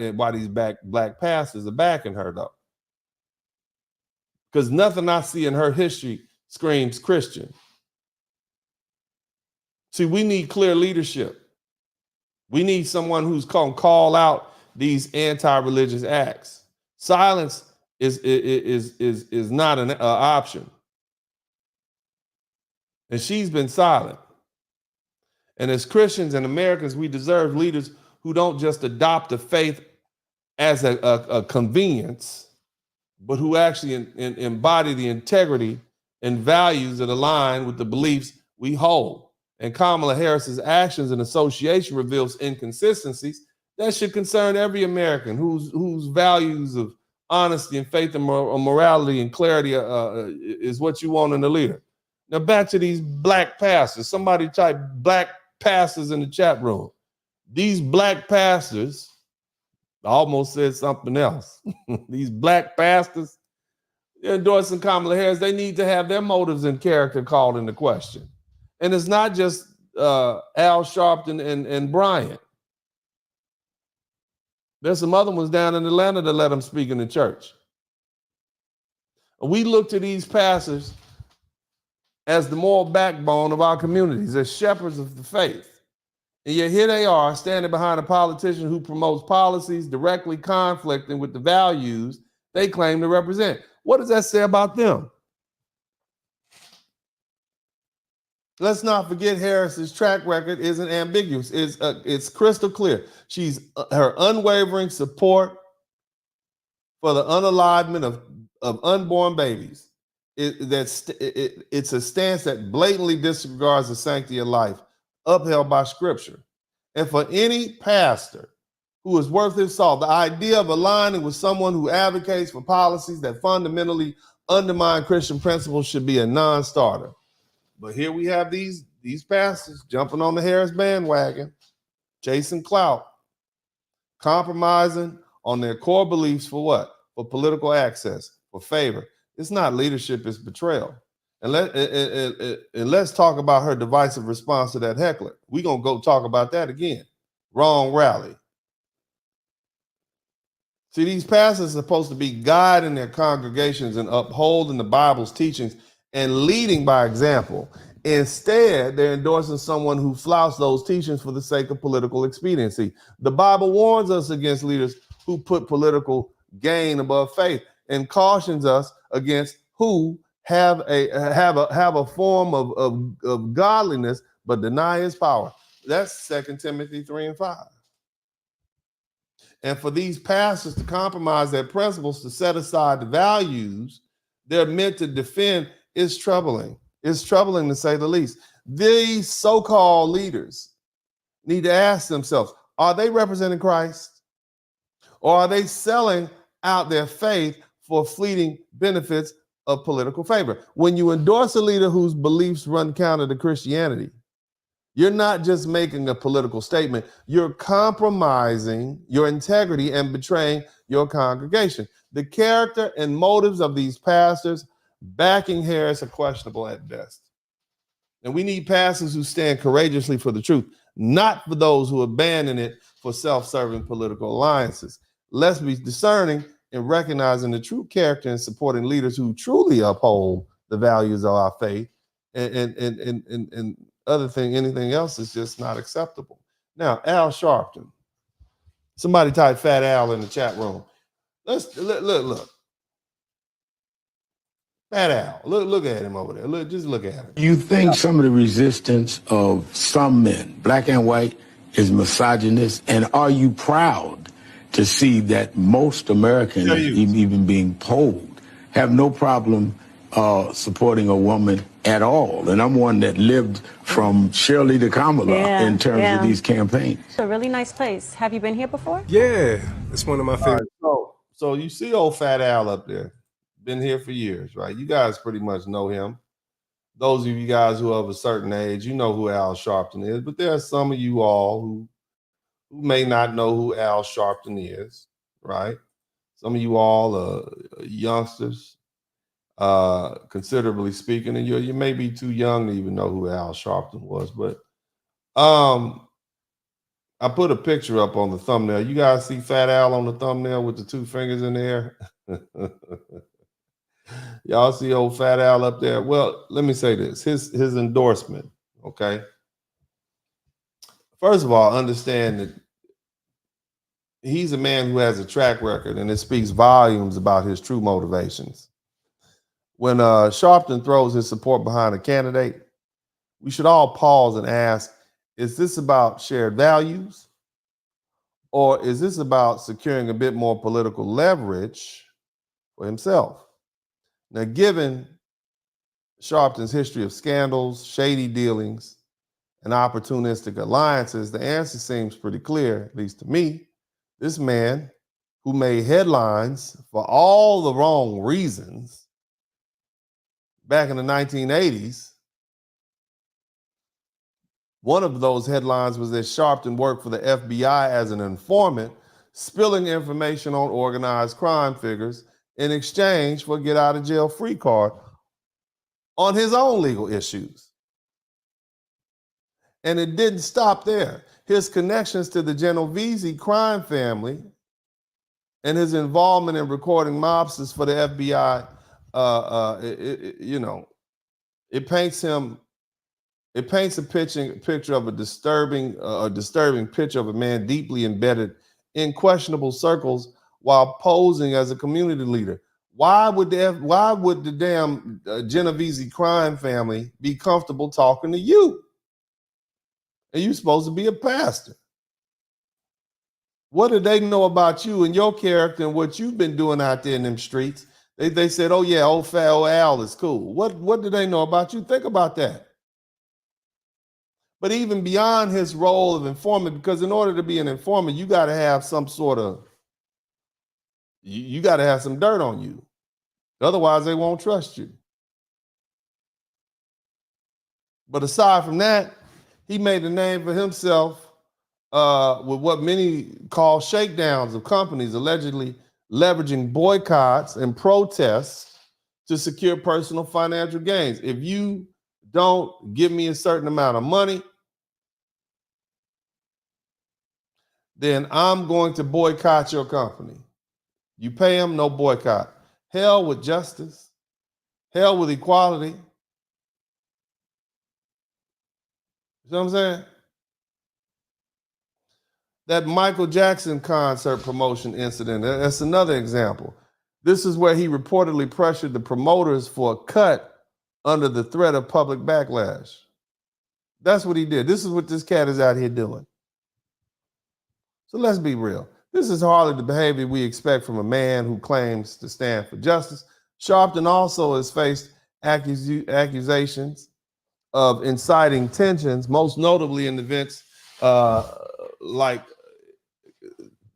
pastors are backing her, though. Because nothing I see in her history screams Christian. See, we need clear leadership. We need someone who's going to call out these anti-religious acts. Silence is not an option. And she's been silent. And as Christians and Americans, we deserve leaders who don't just adopt the faith as a convenience, but who actually embody the integrity and values that align with the beliefs we hold. And Kamala Harris's actions and association reveals inconsistencies that should concern every American whose values of honesty and faith and morality and clarity is what you want in a leader. Now back to these black pastors. Somebody type black pastors in the chat room. These black pastors, I almost said something else. These black pastors endorsing Kamala Harris, they need to have their motives and character called into question. And it's not just Al Sharpton and Bryant. There's some other ones down in Atlanta that let them speak in the church. We look to these pastors as the moral backbone of our communities, as shepherds of the faith. And yet here they are standing behind a politician who promotes policies directly conflicting with the values they claim to represent. What does that say about them? Let's not forget Harris's track record isn't ambiguous. It's crystal clear. Her unwavering support for the unalivement of unborn babies. It's a stance that blatantly disregards the sanctity of life, upheld by Scripture. And for any pastor who is worth his salt, the idea of aligning with someone who advocates for policies that fundamentally undermine Christian principles should be a non-starter. But here we have these pastors jumping on the Harris bandwagon, chasing clout, compromising on their core beliefs for what? For political access, for favor. It's not leadership, it's betrayal. And let's talk about her divisive response to that heckler. We're going to go talk about that again. Wrong rally. See, these pastors are supposed to be guiding their congregations and upholding the Bible's teachings and leading by example. Instead, they're endorsing someone who flouts those teachings for the sake of political expediency. The Bible warns us against leaders who put political gain above faith and cautions us against who have a form of godliness but deny his power. That's 2 Timothy 3:5. And for these pastors to compromise their principles to set aside the values they're meant to defend is troubling. It's troubling to say the least. These so-called leaders need to ask themselves, are they representing Christ? Or are they selling out their faith for fleeting benefits of political favor? When you endorse a leader whose beliefs run counter to Christianity, you're not just making a political statement, you're compromising your integrity and betraying your congregation. The character and motives of these pastors backing Harris are questionable at best. And we need pastors who stand courageously for the truth, not for those who abandon it for self-serving political alliances. Let's be discerning in recognizing the true character and supporting leaders who truly uphold the values of our faith, and other thing, anything else is just not acceptable. Now, Al Sharpton. Somebody type Fat Al in the chat room. Look. Fat Al. Look at him over there. Just look at him. You think some of the resistance of some men, black and white, is misogynist? And are you proud to see that most Americans, even being polled, have no problem supporting a woman at all? And I'm one that lived from Shirley to Kamala in terms of these campaigns. It's a really nice place. Have you been here before? Yeah, it's one of my favorite. Right, so you see old Fat Al up there. Been here for years, right? You guys pretty much know him. Those of you guys who are of a certain age, you know who Al Sharpton is, but there are some of you all who may not know who Al Sharpton is, right? Some of you all are youngsters, considerably speaking, and you may be too young to even know who Al Sharpton was, but I put a picture up on the thumbnail. You guys see Fat Al on the thumbnail with the two fingers in the air? Y'all see old Fat Al up there? Well, let me say this, his endorsement, okay? First of all, understand that he's a man who has a track record, and it speaks volumes about his true motivations. When Sharpton throws his support behind a candidate, we should all pause and ask, is this about shared values? Or is this about securing a bit more political leverage for himself? Now, given Sharpton's history of scandals, shady dealings, and opportunistic alliances, the answer seems pretty clear, at least to me. This man who made headlines for all the wrong reasons back in the 1980s, one of those headlines was that Sharpton worked for the FBI as an informant, spilling information on organized crime figures in exchange for a get out of jail free card on his own legal issues. And it didn't stop there. His connections to the Genovese crime family and his involvement in recording mobsters for the FBI, it paints a picture of a disturbing picture of a man deeply embedded in questionable circles while posing as a community leader. Why would the damn Genovese crime family be comfortable talking to you? And you're supposed to be a pastor. What do they know about you and your character and what you've been doing out there in them streets? They said, oh yeah, old fat old Al is cool. What do they know about you? Think about that. But even beyond his role of informant, because in order to be an informant, you got to have some sort of, you got to have some dirt on you. Otherwise, they won't trust you. But aside from that, he made a name for himself with what many call shakedowns of companies allegedly leveraging boycotts and protests to secure personal financial gains. If you don't give me a certain amount of money, then I'm going to boycott your company. You pay them, no boycott. Hell with justice. Hell with equality. You know what I'm saying? That Michael Jackson concert promotion incident, that's another example. This is where he reportedly pressured the promoters for a cut under the threat of public backlash. That's what he did. This is what this cat is out here doing. So let's be real. This is hardly the behavior we expect from a man who claims to stand for justice. Sharpton also has faced accusations of inciting tensions, most notably in events like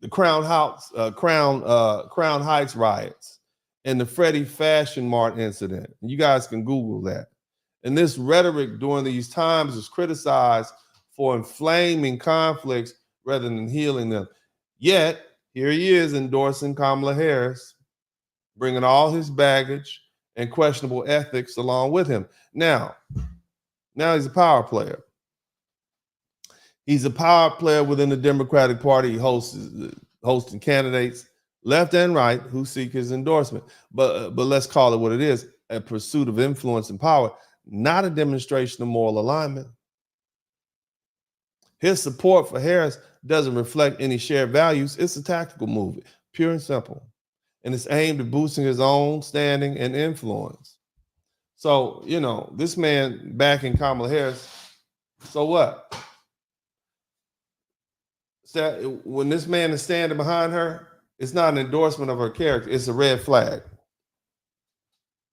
the Crown Heights riots and the Freddie Fashion Mart incident. You guys can Google that. And this rhetoric during these times is criticized for inflaming conflicts rather than healing them. Yet, here he is endorsing Kamala Harris, bringing all his baggage and questionable ethics along with him. Now he's a power player. He's a power player within the Democratic Party, hosting candidates left and right who seek his endorsement. But let's call it what it is, a pursuit of influence and power, not a demonstration of moral alignment. His support for Harris doesn't reflect any shared values. It's a tactical move, pure and simple. And it's aimed at boosting his own standing and influence. So, this man backing Kamala Harris, so what? When this man is standing behind her, it's not an endorsement of her character. It's a red flag.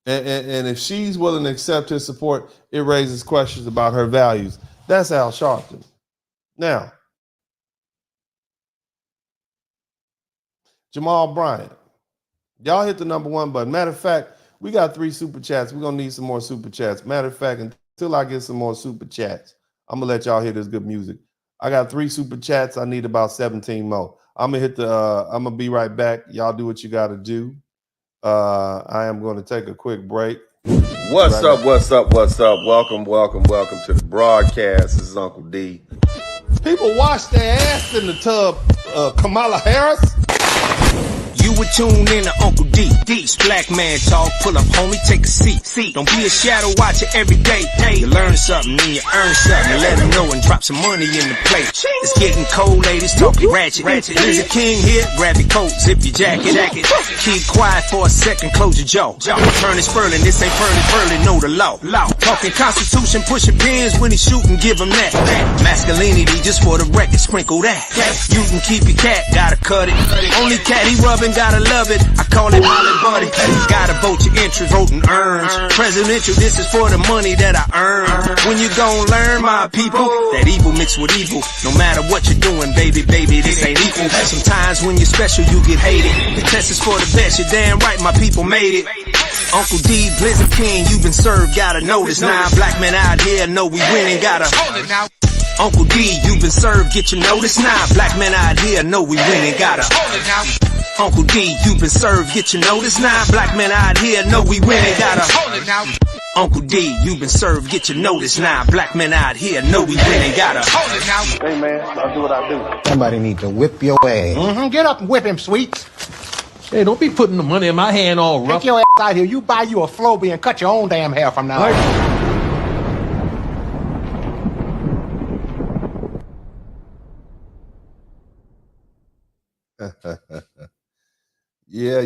And if she's willing to accept his support, it raises questions about her values. That's Al Sharpton. Now, Jamal Bryant. Y'all hit the #1 button. Matter of fact, we got 3 super chats. We're going to need some more super chats. Matter of fact, until I get some more super chats, I'm going to let y'all hear this good music. I got 3 super chats. I need about 17 more. I'm going to be right back. Y'all do what you got to do. I am going to take a quick break. What's up? Welcome to the broadcast. This is Uncle D. People wash their ass in the tub, Kamala Harris. You would tune in to Uncle D. Black man talk, pull up, homie, take a seat. Don't be a shadow watcher every day. You learn something, then you earn something. Let them know and drop some money in the plate. It's getting cold, ladies, talking ratchet. There's a king here, grab your coat, zip your jacket. Keep quiet for a second, close your jaw. Turn it Spurling, this ain't Furling, know the law. Talking Constitution, pushing pins when he shooting, give him that. Masculinity, just for the record, sprinkle that. You can keep your cat, gotta cut it. Only cat he rubbing, gotta love it. I call it Molly Buddy. Gotta vote your interest, voting earns. Presidential, this is for the money that I earn. When you gon' learn, my people, that evil mixed with evil. No matter what you're doing, baby, this ain't equal. Sometimes when you're special, you get hated. The test is for the best, you're damn right, my people made it. Uncle D, Blizzard King, you've been served, gotta notice. Now black men out here know we winning, gotta hold it now. Uncle D, you've been served, get your notice now. Black men out here know we winning, gotta hold it now. Uncle D, you've been served, get your notice now. Black men out here know we winning, gotta hold it now. Uncle D, you've been served, get your notice now. Black men out here know we winning, gotta hold it now. Hey man, I'll do what I do. Somebody need to whip your ass. Get up and whip him, Sweets. Hey, don't be putting the money in my hand all rough. Take your ass out here. You buy you a Floby and cut your own damn hair from now on. Yeah.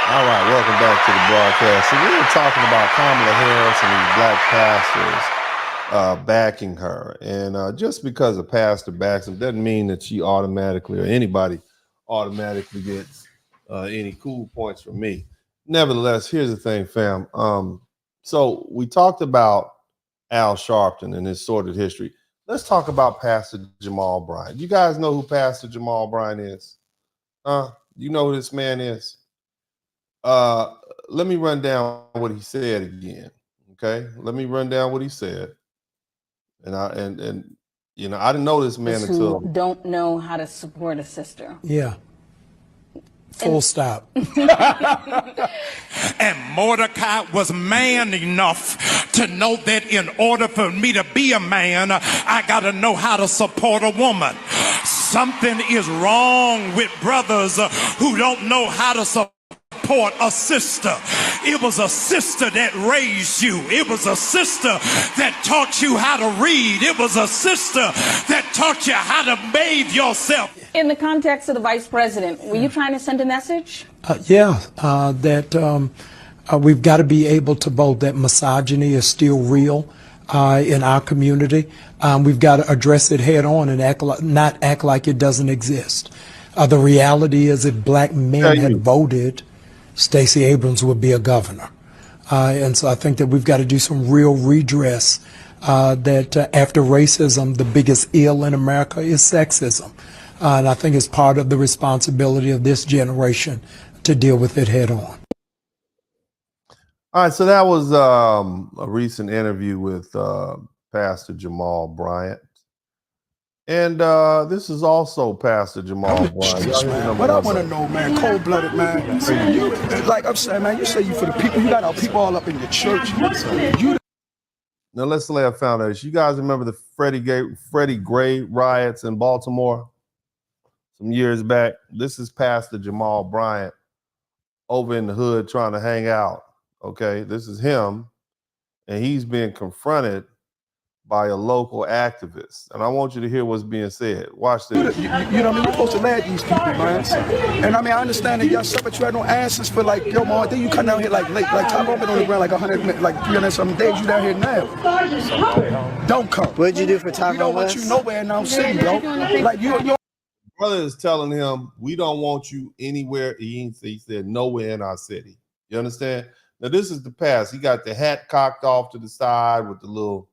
All right, welcome back to the broadcast. So we were talking about Kamala Harris and these black pastors backing her. And just because a pastor backs them doesn't mean that she automatically or anybody automatically gets any cool points from me. Nevertheless, here's the thing, fam. So we talked about Al Sharpton and his sordid history. Let's talk about Pastor Jamal Bryant. You guys know who Pastor Jamal Bryant is? You know who this man is? Let me run down what he said again. Okay, let me run down what he said. And I didn't know this man until who don't know how to support a sister. Yeah. Full stop. And Mordecai was man enough to know that in order for me to be a man, I got to know how to support a woman. Something is wrong with brothers who don't know how to support a sister. It was a sister that raised you. It was a sister that taught you how to read. It was a sister that taught you how to bathe yourself. In the context of the vice president, were you trying to send a message? That we've got to be able to vote that misogyny is still real in our community. We've got to address it head on and not act like it doesn't exist. The reality is if black men had voted, Stacey Abrams would be a governor. And so I think that we've got to do some real redress that after racism, the biggest ill in America is sexism. And I think it's part of the responsibility of this generation to deal with it head on. All right, so that was a recent interview with Pastor Jamal Bryant. And this is also Pastor Jamal Bryant. What I want to know, man, cold-blooded, man. You, like I'm saying, man, you say you for the people. You got our people all up in your church. Now let's lay a foundation. You guys remember the Freddie Gray riots in Baltimore some years back? This is Pastor Jamal Bryant over in the hood trying to hang out. Okay, this is him, and he's being confronted by a local activist. And I want you to hear what's being said. Watch this. You know what I mean? You're supposed to lad these people, man. And I mean, I understand that y'all separate, you had no answers for like, yo, man, then you come down here like late. Like, I've been on the ground like 100, like 300 something days. You down here now. Don't come. What'd you do for Tyrone? We don't want you nowhere in our city, yo. Like, you brother is telling him, we don't want you anywhere. He said nowhere in our city. You understand? Now, this is the past. He got the hat cocked off to the side with the little,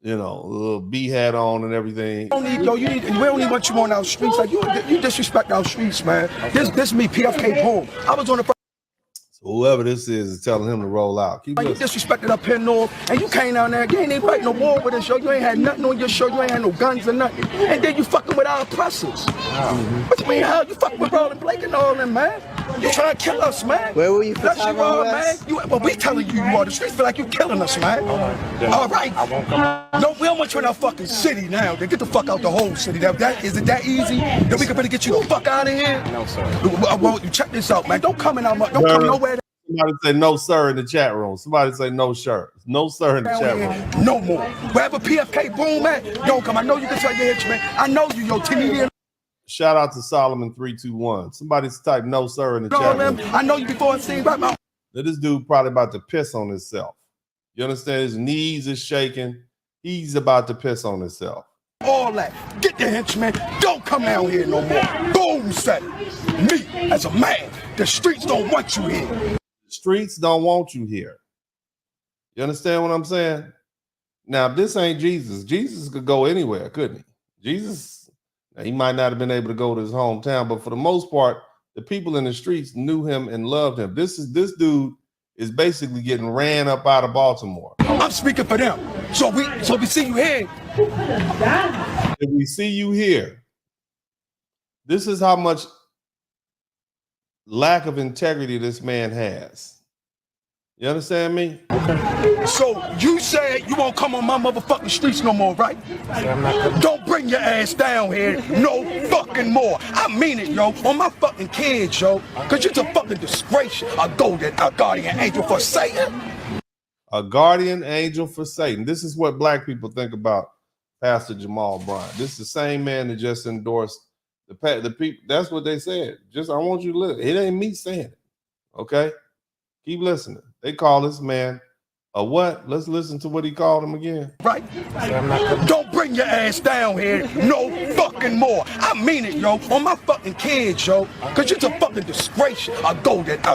you know, little B hat on and everything. We don't even want you on our streets. Like, you disrespect our streets, man. This me, PFK Boom. I was on the. So whoever this is telling him to roll out. You disrespected up here north, and you came down there. You ain't even fighting no war with us, yo. You ain't had nothing on your show. You ain't had no guns or nothing. And then you fucking with our oppressors. What you mean, how you fucking with Roland Blake and all them, man? You trying to kill us, man. Where were you for That's Tyrone man. Well, we telling you are. The streets feel like you killing us, man. All right. No, we don't want you in our fucking city now. Then get the fuck out the whole city. Is it that easy? That we can really get you the fuck out of here? No, sir. Well, you check this out, man. Don't come in our Don't come nowhere. Somebody say no, sir, in the chat room. Somebody say no, sir. No, sir, in the chat room. No more. Wherever PFK Boom at, don't come. I know you can tell your hitchman. I know you, yo. Timmy. Shout out to Solomon 321. Somebody type no, sir, in the chat room. I know you before I seen right now. Now, this dude probably about to piss on himself. You understand? His knees is shaking. He's about to piss on himself. All that. Get the henchman. Don't come down here no more. Boom said it. Me, as a man, the streets don't want you here. The streets don't want you here. You understand what I'm saying? Now, this ain't Jesus. Jesus could go anywhere, couldn't he? Jesus, he might not have been able to go to his hometown, but for the most part, the people in the streets knew him and loved him. This dude is basically getting ran up out of Baltimore. I'm speaking for them. So we see you here. If we see you here, this is how much lack of integrity this man has. You understand me? Okay. So you said you won't come on my motherfucking streets no more, right? Don't bring your ass down here no fucking more. I mean it, yo. On my fucking kids, yo. Cause you're a fucking disgrace. A guardian angel for Satan. A guardian angel for Satan. This is what black people think about Pastor Jamal Bryant. This is the same man that just endorsed the people. That's what they said. Just, I want you to listen. It ain't me saying it. Okay? Keep listening. They call this man a what? Let's listen to what he called him again. Right. Don't bring your ass down here no fucking more. I mean it, yo. On my fucking kids, yo. Cause you're a fucking disgrace. A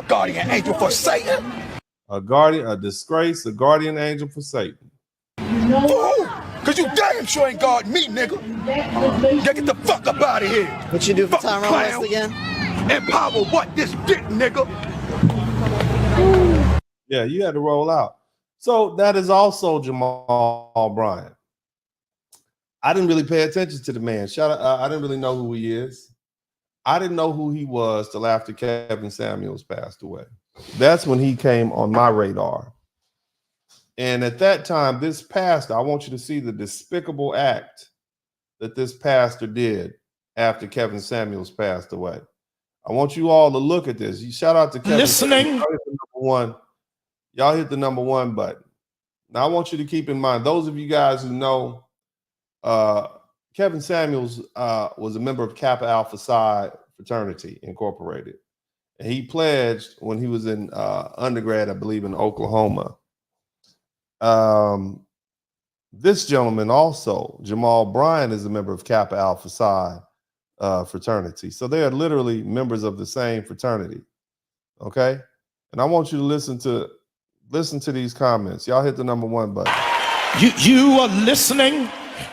guardian angel for Satan. A disgrace, a guardian angel for Satan. Fool! Cause you damn sure ain't guard me, nigga. Get the fuck up out of here. What you do for Tyrone West again? Empower what? This dick, nigga. Yeah, you had to roll out. So that is also Jamal Bryant. I didn't really pay attention to the man. I didn't really know who he is. I didn't know who he was till after Kevin Samuels passed away. That's when he came on my radar. And at that time, this pastor, I want you to see the despicable act that this pastor did after Kevin Samuels passed away. I want you all to look at this. Shout out to Kevin. Listening. Y'all hit the number one button. Now, I want you to keep in mind, those of you guys who know, Kevin Samuels was a member of Kappa Alpha Psi Fraternity Incorporated. And he pledged when he was in undergrad, I believe, in Oklahoma. This gentleman also, Jamal Bryant, is a member of Kappa Alpha Psi fraternity. So they are literally members of the same fraternity. Okay? And I want you to listen to these comments. Y'all hit the number one button. You are listening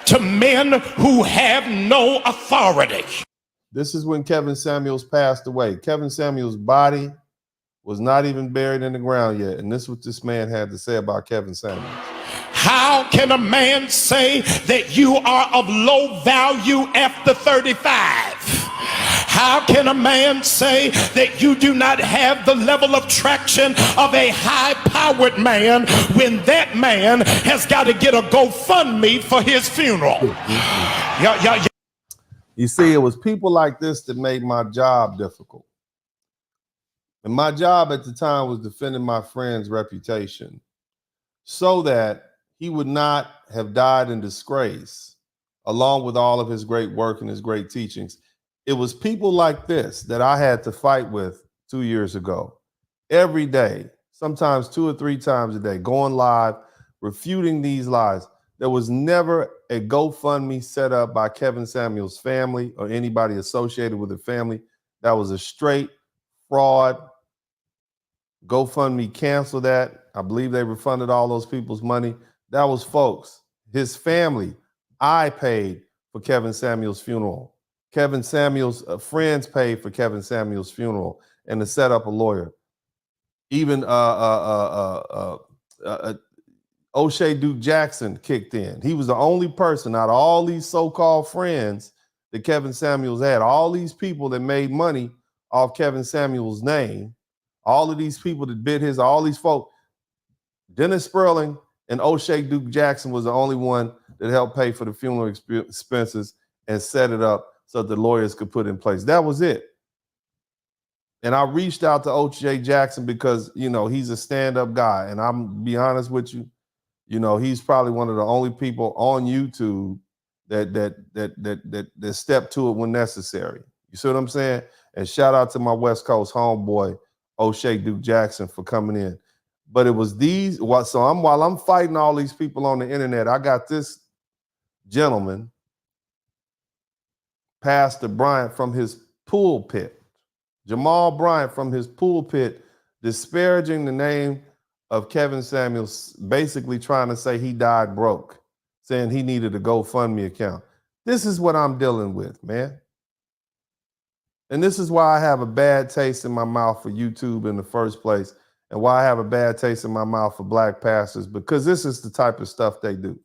to men who have no authority. This is when Kevin Samuels passed away. Kevin Samuels' body was not even buried in the ground yet. And this is what this man had to say about Kevin Samuels. How can a man say that you are of low value after 35? How can a man say that you do not have the level of traction of a high-powered man when that man has got to get a GoFundMe for his funeral? You see, it was people like this that made my job difficult. And my job at the time was defending my friend's reputation so that he would not have died in disgrace, along with all of his great work and his great teachings. It was people like this that I had to fight with 2 years ago, every day, sometimes 2 or 3 times a day, going live, refuting these lies. There was never a GoFundMe set up by Kevin Samuels' family or anybody associated with the family. That was a straight fraud. GoFundMe canceled that. I believe they refunded all those people's money. That was folks, his family. I paid for Kevin Samuels' funeral. Kevin Samuels' friends paid for Kevin Samuels' funeral and to set up a lawyer. Even O'Shea Duke Jackson kicked in. He was the only person out of all these so-called friends that Kevin Samuels had, all these people that made money off Kevin Samuels' name, all of these people that bid his, all these folk, Dennis Spurling and O'Shea Duke Jackson was the only one that helped pay for the funeral expenses and set it up so the lawyers could put in place. That was it. And I reached out to O'Shea Jackson because, you know, he's a stand-up guy. And I'm be honest with you, you know, he's probably one of the only people on YouTube that step to it when necessary. You see what I'm saying? And shout out to my West Coast homeboy, O'Shea Duke Jackson, for coming in. But it was these, so while I'm fighting all these people on the internet, I got this gentleman, Pastor Bryant, from his pulpit, Jamal Bryant, from his pulpit, disparaging the name of Kevin Samuels, basically trying to say he died broke, saying he needed a GoFundMe account. This is what I'm dealing with, man. And this is why I have a bad taste in my mouth for YouTube in the first place, and why I have a bad taste in my mouth for black pastors, because this is the type of stuff they do.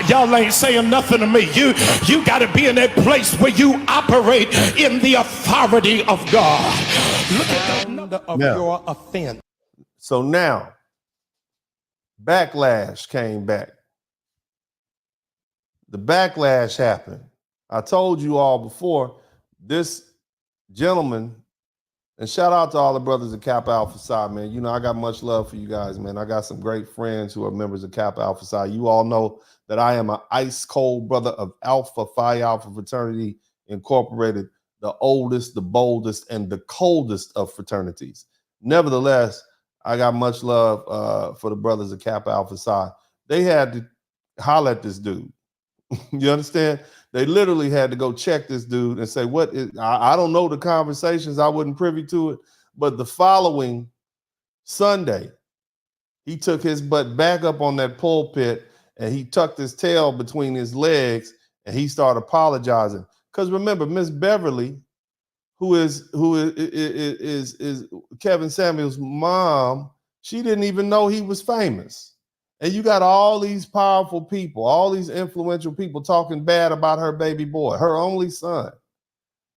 Y'all ain't saying nothing to me. You got to be in that place where you operate in the authority of God. Look at the number of your offense. So now, backlash came back. The backlash happened. I told you all before, this gentleman, and shout out to all the brothers of Kappa Alpha Psi, man. You know, I got much love for you guys, man. I got some great friends who are members of Kappa Alpha Psi. You all know that I am an ice cold brother of Alpha Phi Alpha Fraternity Incorporated, the oldest, the boldest, and the coldest of fraternities. Nevertheless, I got much love for the brothers of Kappa Alpha Psi. They had to holler at this dude. You understand? They literally had to go check this dude and say, what is, I don't know the conversations, I wasn't privy to it, but the following Sunday, he took his butt back up on that pulpit and he tucked his tail between his legs and he started apologizing. Because remember, Miss Beverly, who is Kevin Samuels' mom, she didn't even know he was famous. And you got all these powerful people, all these influential people talking bad about her baby boy, her only son.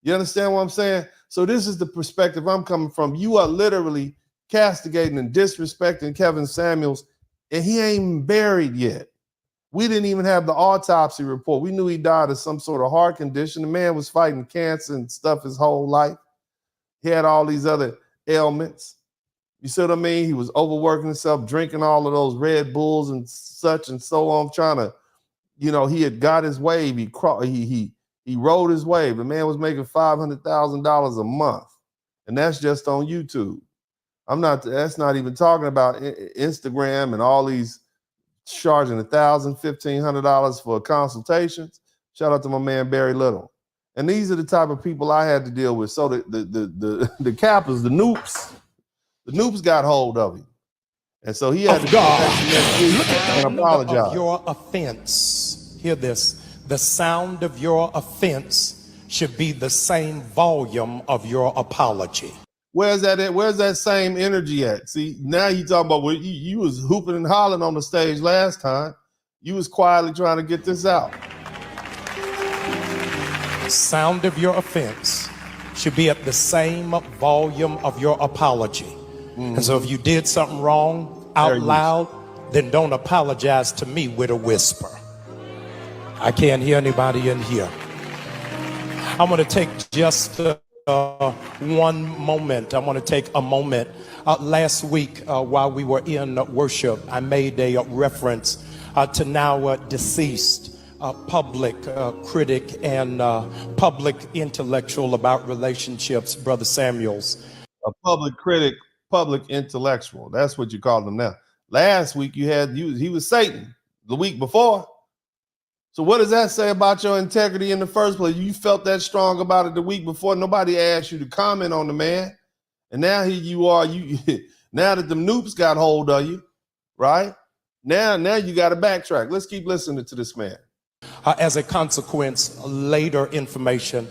You understand what I'm saying? So this is the perspective I'm coming from. You are literally castigating and disrespecting Kevin Samuels, and he ain't even buried yet. We didn't even have the autopsy report. We knew he died of some sort of heart condition. The man was fighting cancer and stuff his whole life. He had all these other ailments. You see what I mean? He was overworking himself, drinking all of those Red Bulls and such and so on, trying to, he had got his wave. He rode his wave. The man was making $500,000 a month, and that's just on YouTube. That's not even talking about Instagram and all these charging $1,000, $1,500 for consultations. Shout out to my man Barry Little. And these are the type of people I had to deal with. So the cappers, the noops got hold of him. And so he had to and apologize. Of your offense, hear this, the sound of your offense should be the same volume of your apology. Where's that at? Where's that same energy at? See, now you talking about you was hooping and hollering on the stage last time. You was quietly trying to get this out. Sound of your offense should be at the same volume of your apology. Mm-hmm. And so if you did something wrong out loud, then don't apologize to me with a whisper. I can't hear anybody in here. I'm going to take just one moment. I want to take a moment. Last week, while we were in worship, I made a reference to now deceased public critic and public intellectual about relationships, Brother Samuels. A public critic, public intellectual. That's what you call them now. Last week he was Satan. The week before. So what does that say about your integrity in the first place? You felt that strong about it the week before. Nobody asked you to comment on the man. And now here you are. Now that the noops got hold of you, right? Now you got to backtrack. Let's keep listening to this man. As a consequence, later information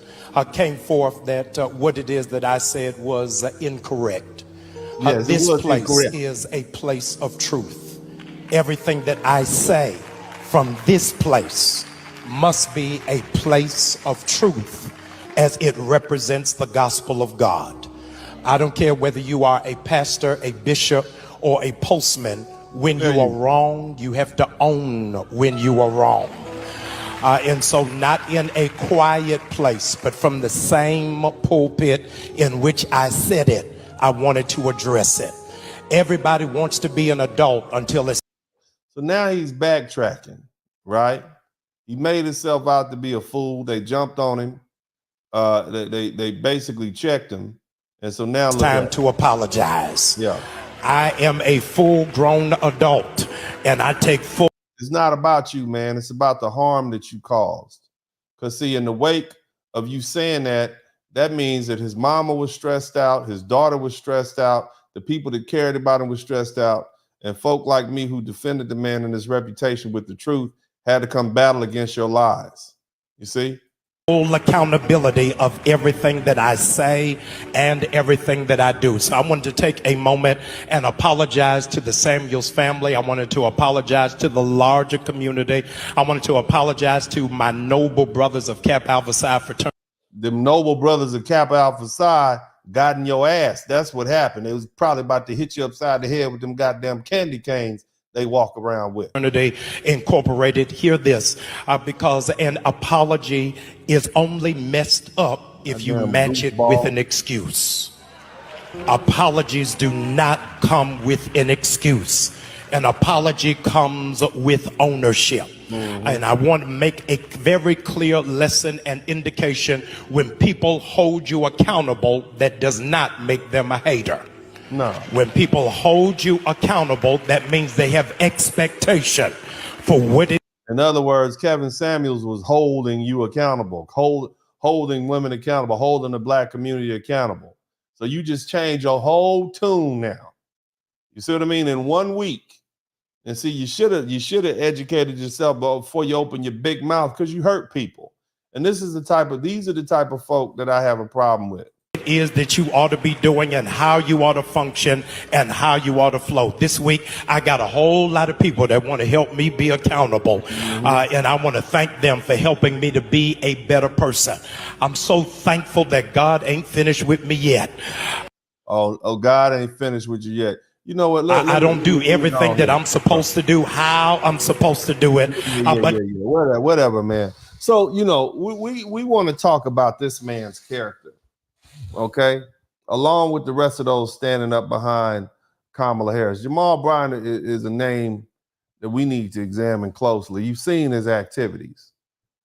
came forth that what it is that I said was incorrect. Yes, this place incorrect. Is a place of truth. Everything that I say from this place must be a place of truth as it represents the gospel of God. I don't care whether you are a pastor, a bishop, or a postman. When you are wrong, you have to own when you are wrong. And so not in a quiet place, but from the same pulpit in which I said it, I wanted to address it. Everybody wants to be an adult until it's. So now he's backtracking, right? He made himself out to be a fool. They jumped on him. They basically checked him. And so now it's time to apologize. Yeah. I am a full-grown adult, and I take full. It's not about you, man. It's about the harm that you caused. Because see, in the wake of you saying that, that means that his mama was stressed out, his daughter was stressed out, the people that cared about him were stressed out, and folk like me who defended the man and his reputation with the truth had to come battle against your lies. You see? Full accountability of everything that I say and everything that I do. So I wanted to take a moment and apologize to the Samuels family. I wanted to apologize to the larger community. I wanted to apologize to my noble brothers of Kappa Alpha Psi fraternity. Them noble brothers of Kappa Alpha Psi got in your ass. That's what happened. It was probably about to hit you upside the head with them goddamn candy canes they walk around with. Incorporated, hear this, because an apology is only messed up if you match it with an excuse. Apologies do not come with an excuse. An apology comes with ownership. Mm-hmm. And I want to make a very clear lesson and indication: when people hold you accountable, that does not make them a hater. No. When people hold you accountable, that means they have expectation for what it. In other words, Kevin Samuels was holding you accountable, holding women accountable, holding the black community accountable. So you just changed your whole tune now. You see what I mean? In 1 week. And see, you should have educated yourself before you open your big mouth, because you hurt people. And these are the type of folk that I have a problem with. is that you ought to be doing and how you ought to function and how you ought to flow. This week, I got a whole lot of people that want to help me be accountable. And I want to thank them for helping me to be a better person. I'm so thankful that God ain't finished with me yet. Oh, God ain't finished with you yet. You know what? I don't do everything that I'm supposed to do, how I'm supposed to do it. Whatever, man. So, you know, we want to talk about this man's character, okay? Along with the rest of those standing up behind Kamala Harris. Jamal Bryant is a name that we need to examine closely. You've seen his activities,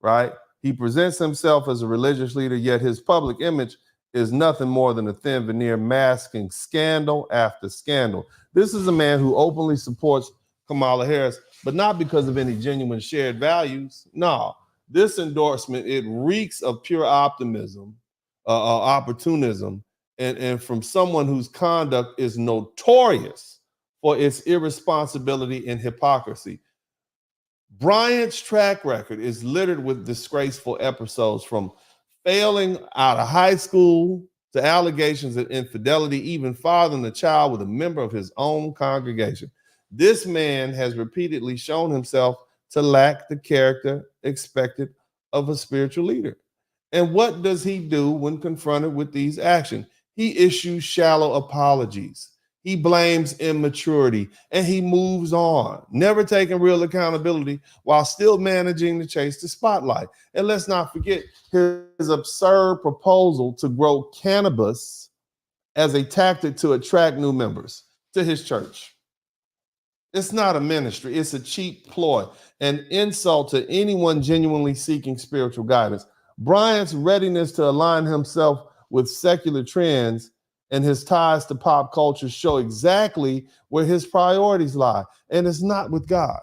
right? He presents himself as a religious leader, yet his public image is nothing more than a thin veneer masking scandal after scandal. This is a man who openly supports Kamala Harris, but not because of any genuine shared values. No, this endorsement, it reeks of pure optimism, opportunism, and from someone whose conduct is notorious for its irresponsibility and hypocrisy. Bryant's track record is littered with disgraceful episodes, from failing out of high school to allegations of infidelity, even fathering a child with a member of his own congregation. This man has repeatedly shown himself to lack the character expected of a spiritual leader. And what does he do when confronted with these actions? He issues shallow apologies. He blames immaturity and he moves on, never taking real accountability while still managing to chase the spotlight. And let's not forget his absurd proposal to grow cannabis as a tactic to attract new members to his church. It's not a ministry. It's a cheap ploy, an insult to anyone genuinely seeking spiritual guidance. Bryant's readiness to align himself with secular trends and his ties to pop culture show exactly where his priorities lie. And it's not with God,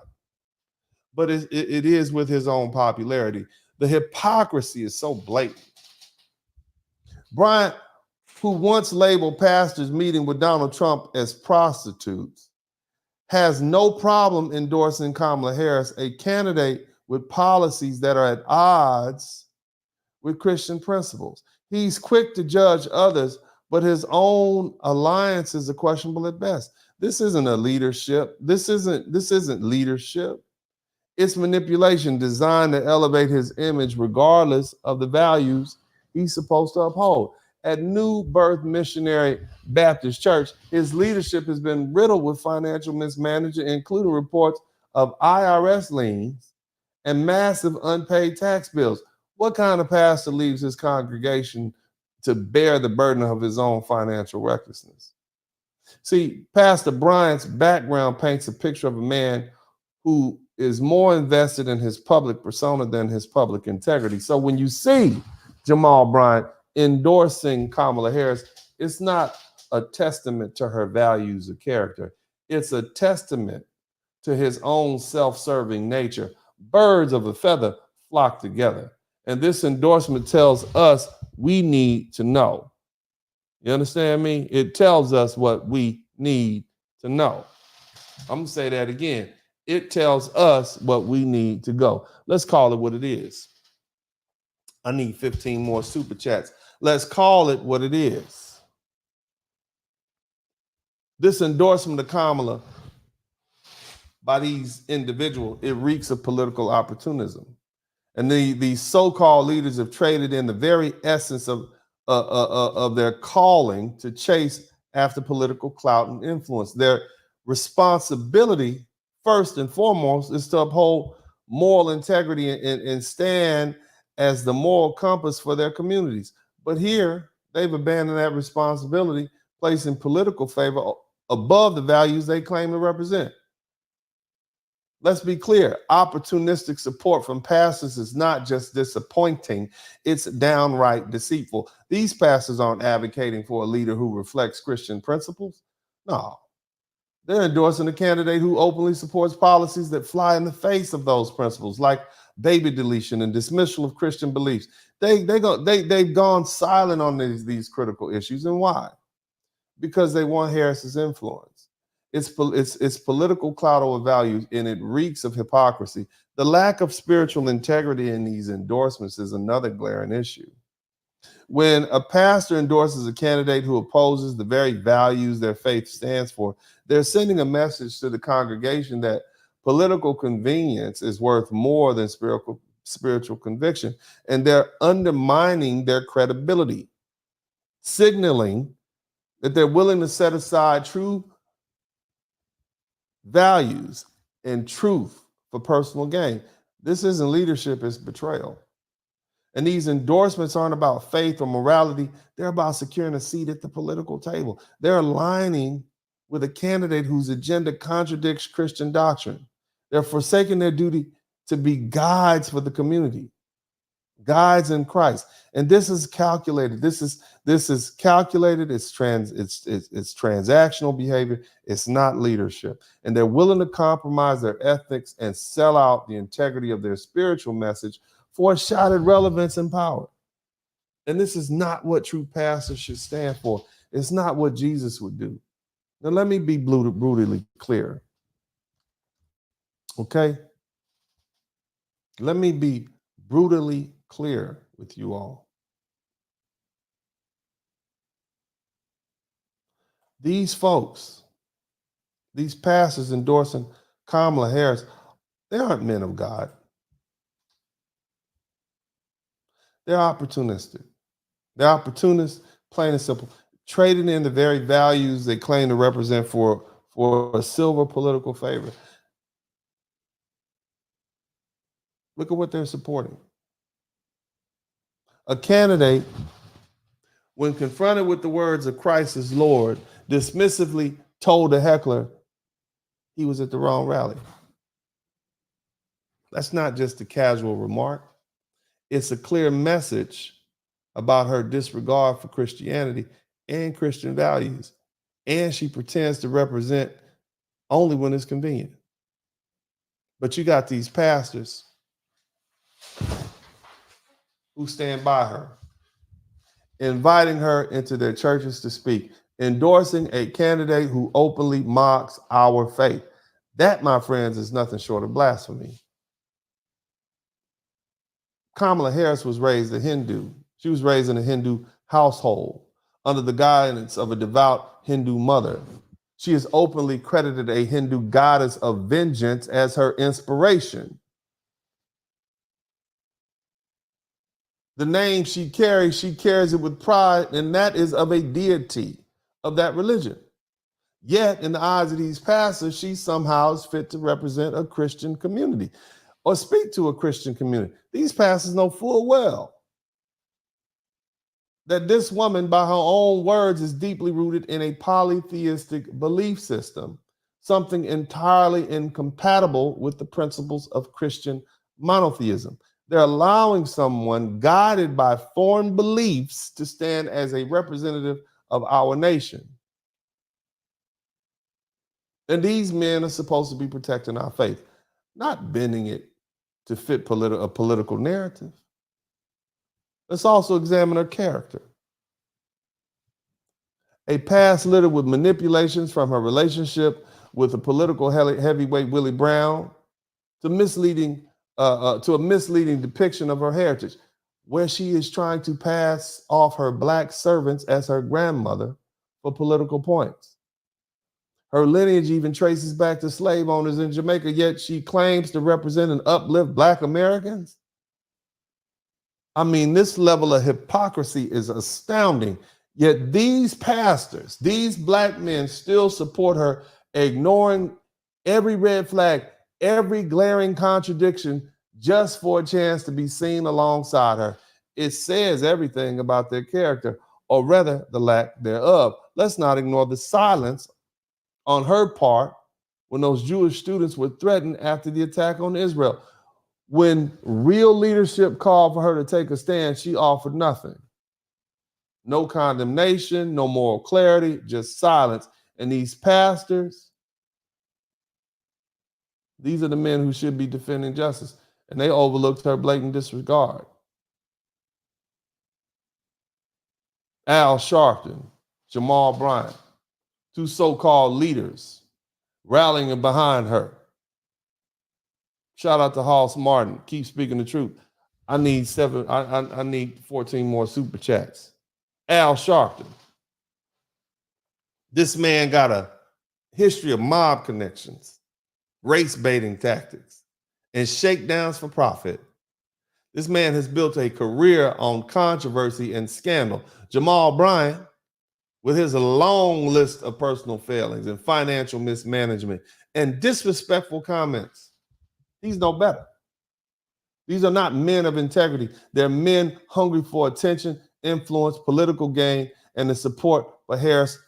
but it is with his own popularity. The hypocrisy is so blatant. Bryant, who once labeled pastors meeting with Donald Trump as prostitutes, has no problem endorsing Kamala Harris, a candidate with policies that are at odds with Christian principles. He's quick to judge others, but his own alliances are questionable at best. This isn't a leadership. This isn't leadership. It's manipulation designed to elevate his image regardless of the values he's supposed to uphold. At New Birth Missionary Baptist Church, his leadership has been riddled with financial mismanagement, including reports of IRS liens and massive unpaid tax bills. What kind of pastor leaves his congregation to bear the burden of his own financial recklessness? See, Pastor Bryant's background paints a picture of a man who is more invested in his public persona than his public integrity. So when you see Jamal Bryant endorsing Kamala Harris, it's not a testament to her values or character. It's a testament to his own self-serving nature. Birds of a feather flock together. And this endorsement tells us we need to know. You understand me? It tells us what we need to know. I'm going to say that again. It tells us what we need to go. Let's call it what it is. I need 15 more super chats. Let's call it what it is. This endorsement of Kamala by these individuals, it reeks of political opportunism. And these so-called leaders have traded in the very essence of their calling to chase after political clout and influence. Their responsibility, first and foremost, is to uphold moral integrity and stand as the moral compass for their communities. But here, they've abandoned that responsibility, placing political favor above the values they claim to represent. Let's be clear, opportunistic support from pastors is not just disappointing, it's downright deceitful. These pastors aren't advocating for a leader who reflects Christian principles. No, they're endorsing a candidate who openly supports policies that fly in the face of those principles, like baby deletion and dismissal of Christian beliefs. They've gone silent on these critical issues. And why? Because they want Harris's influence. It's political clout over values, and it reeks of hypocrisy. The lack of spiritual integrity in these endorsements is another glaring issue. When a pastor endorses a candidate who opposes the very values their faith stands for, they're sending a message to the congregation that political convenience is worth more than spiritual conviction, and they're undermining their credibility, signaling that they're willing to set aside true values and truth for personal gain. This isn't leadership, it's betrayal. And these endorsements aren't about faith or morality. They're about securing a seat at the political table. They're aligning with a candidate whose agenda contradicts Christian doctrine. They're forsaking their duty to be guides for the community, guides in Christ. And this is calculated. This is calculated. It's transactional behavior. It's not leadership. And they're willing to compromise their ethics and sell out the integrity of their spiritual message for a shot at relevance and power. And this is not what true pastors should stand for. It's not what Jesus would do. Now, let me be brutally clear. Okay? Let me be brutally clear with you all. These folks, these pastors endorsing Kamala Harris, they aren't men of God. They're opportunistic. They're opportunists, plain and simple, trading in the very values they claim to represent for a silver political favor. Look at what they're supporting. A candidate, when confronted with the words of Christ as Lord, dismissively told a heckler he was at the wrong rally. That's not just a casual remark. It's a clear message about her disregard for Christianity and Christian values. And she pretends to represent only when it's convenient. But you got these pastors who stand by her, inviting her into their churches to speak, endorsing a candidate who openly mocks our faith. That, my friends, is nothing short of blasphemy. Kamala Harris was raised a Hindu. She was raised in a Hindu household under the guidance of a devout Hindu mother. She has openly credited a Hindu goddess of vengeance as her inspiration. The name she carries it with pride, and that is of a deity of that religion. Yet, in the eyes of these pastors, she somehow is fit to represent a Christian community or speak to a Christian community. These pastors know full well that this woman, by her own words, is deeply rooted in a polytheistic belief system, something entirely incompatible with the principles of Christian monotheism. They're allowing someone guided by foreign beliefs to stand as a representative of our nation. And these men are supposed to be protecting our faith, not bending it to fit a political narrative. Let's also examine her character. A past littered with manipulations, from her relationship with a political heavyweight Willie Brown to a misleading depiction of her heritage, where she is trying to pass off her black servants as her grandmother for political points. Her lineage even traces back to slave owners in Jamaica, yet she claims to represent and uplift Black Americans. I mean, this level of hypocrisy is astounding. Yet these pastors, these Black men, still support her, ignoring every red flag, every glaring contradiction, just for a chance to be seen alongside her. It says everything about their character, or rather the lack thereof. Let's not ignore the silence on her part when those Jewish students were threatened after the attack on Israel. When real leadership called for her to take a stand, she offered nothing. No condemnation, no moral clarity, just silence. And these pastors, these are the men who should be defending justice, and they overlooked her blatant disregard. Al Sharpton, Jamal Bryant, two so-called leaders rallying behind her. Shout out to Hoss Martin, keep speaking the truth. I need 14 more super chats. Al Sharpton. This man got a history of mob connections, race baiting tactics, and shakedowns for profit. This man has built a career on controversy and scandal. Jamal Bryant, with his long list of personal failings and financial mismanagement and disrespectful comments, he's no better. These are not men of integrity. They're men hungry for attention, influence, political gain, and the support for Harris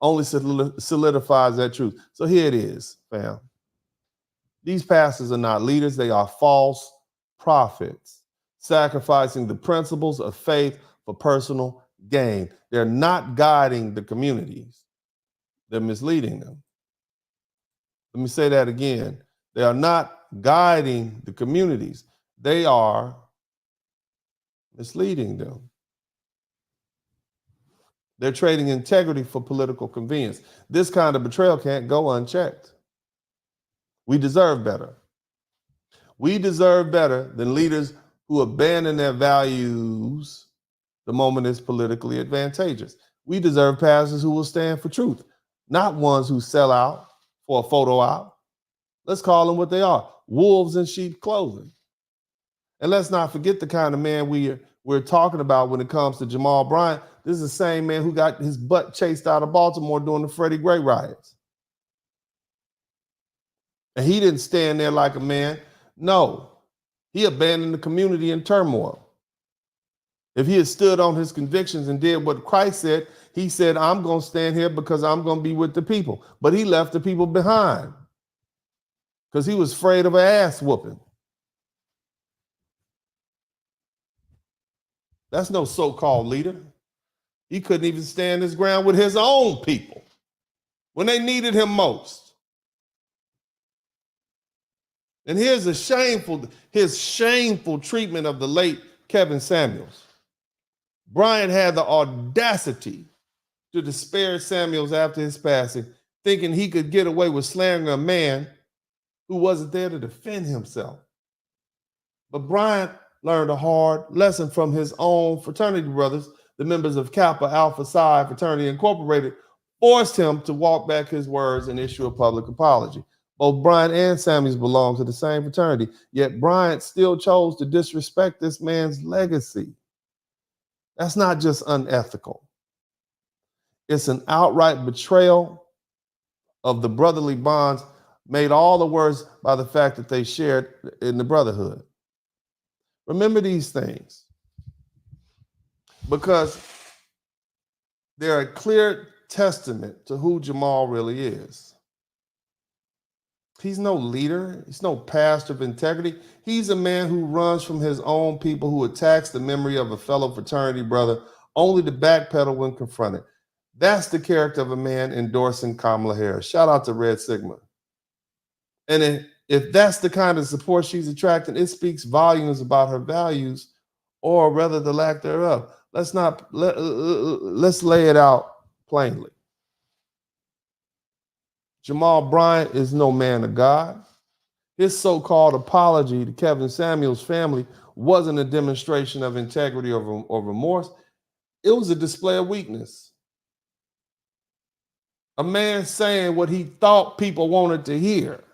only solidifies that truth. So here it is, fam. These pastors are not leaders. They are false prophets, sacrificing the principles of faith for personal gain. They're not guiding the communities. They're misleading them. Let me say that again. They are not guiding the communities. They are misleading them. They're trading integrity for political convenience. This kind of betrayal can't go unchecked. We deserve better. We deserve better than leaders who abandon their values the moment it's politically advantageous. We deserve pastors who will stand for truth, not ones who sell out for a photo op. Let's call them what they are, wolves in sheep clothing. And let's not forget the kind of man we're talking about when it comes to Jamal Bryant. This is the same man who got his butt chased out of Baltimore during the Freddie Gray riots. And he didn't stand there like a man. No, he abandoned the community in turmoil. If he had stood on his convictions and did what Christ said, he said, I'm going to stand here because I'm going to be with the people. But he left the people behind because he was afraid of an ass whooping. That's no so-called leader. He couldn't even stand his ground with his own people when they needed him most. And here's his shameful treatment of the late Kevin Samuels. Bryant had the audacity to disparage Samuels after his passing, thinking he could get away with slandering a man who wasn't there to defend himself. But Bryant learned a hard lesson from his own fraternity brothers. The members of Kappa Alpha Psi Fraternity Incorporated forced him to walk back his words and issue a public apology. Both Bryant and Samuels belonged to the same fraternity, yet Bryant still chose to disrespect this man's legacy. That's not just unethical. It's an outright betrayal of the brotherly bonds made all the worse by the fact that they shared in the brotherhood. Remember these things because they're a clear testament to who Jamal really is. He's no leader. He's no pastor of integrity. He's a man who runs from his own people, who attacks the memory of a fellow fraternity brother only to backpedal when confronted. That's the character of a man endorsing Kamala Harris. Shout out to Red Sigma. And if that's the kind of support she's attracting, it speaks volumes about her values, or rather the lack thereof. Let's lay it out plainly. Jamal Bryant is no man of God. His so-called apology to Kevin Samuels' family wasn't a demonstration of integrity or remorse. It was a display of weakness. A man saying what he thought people wanted to hear.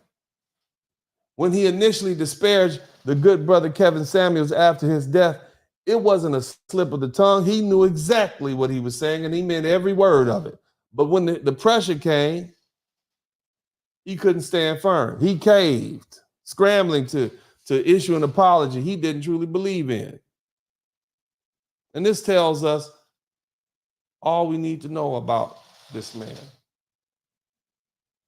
When he initially disparaged the good brother Kevin Samuels after his death, it wasn't a slip of the tongue. He knew exactly what he was saying, and he meant every word of it. But when the pressure came, he couldn't stand firm. He caved, scrambling to issue an apology he didn't truly believe in. And this tells us all we need to know about this man.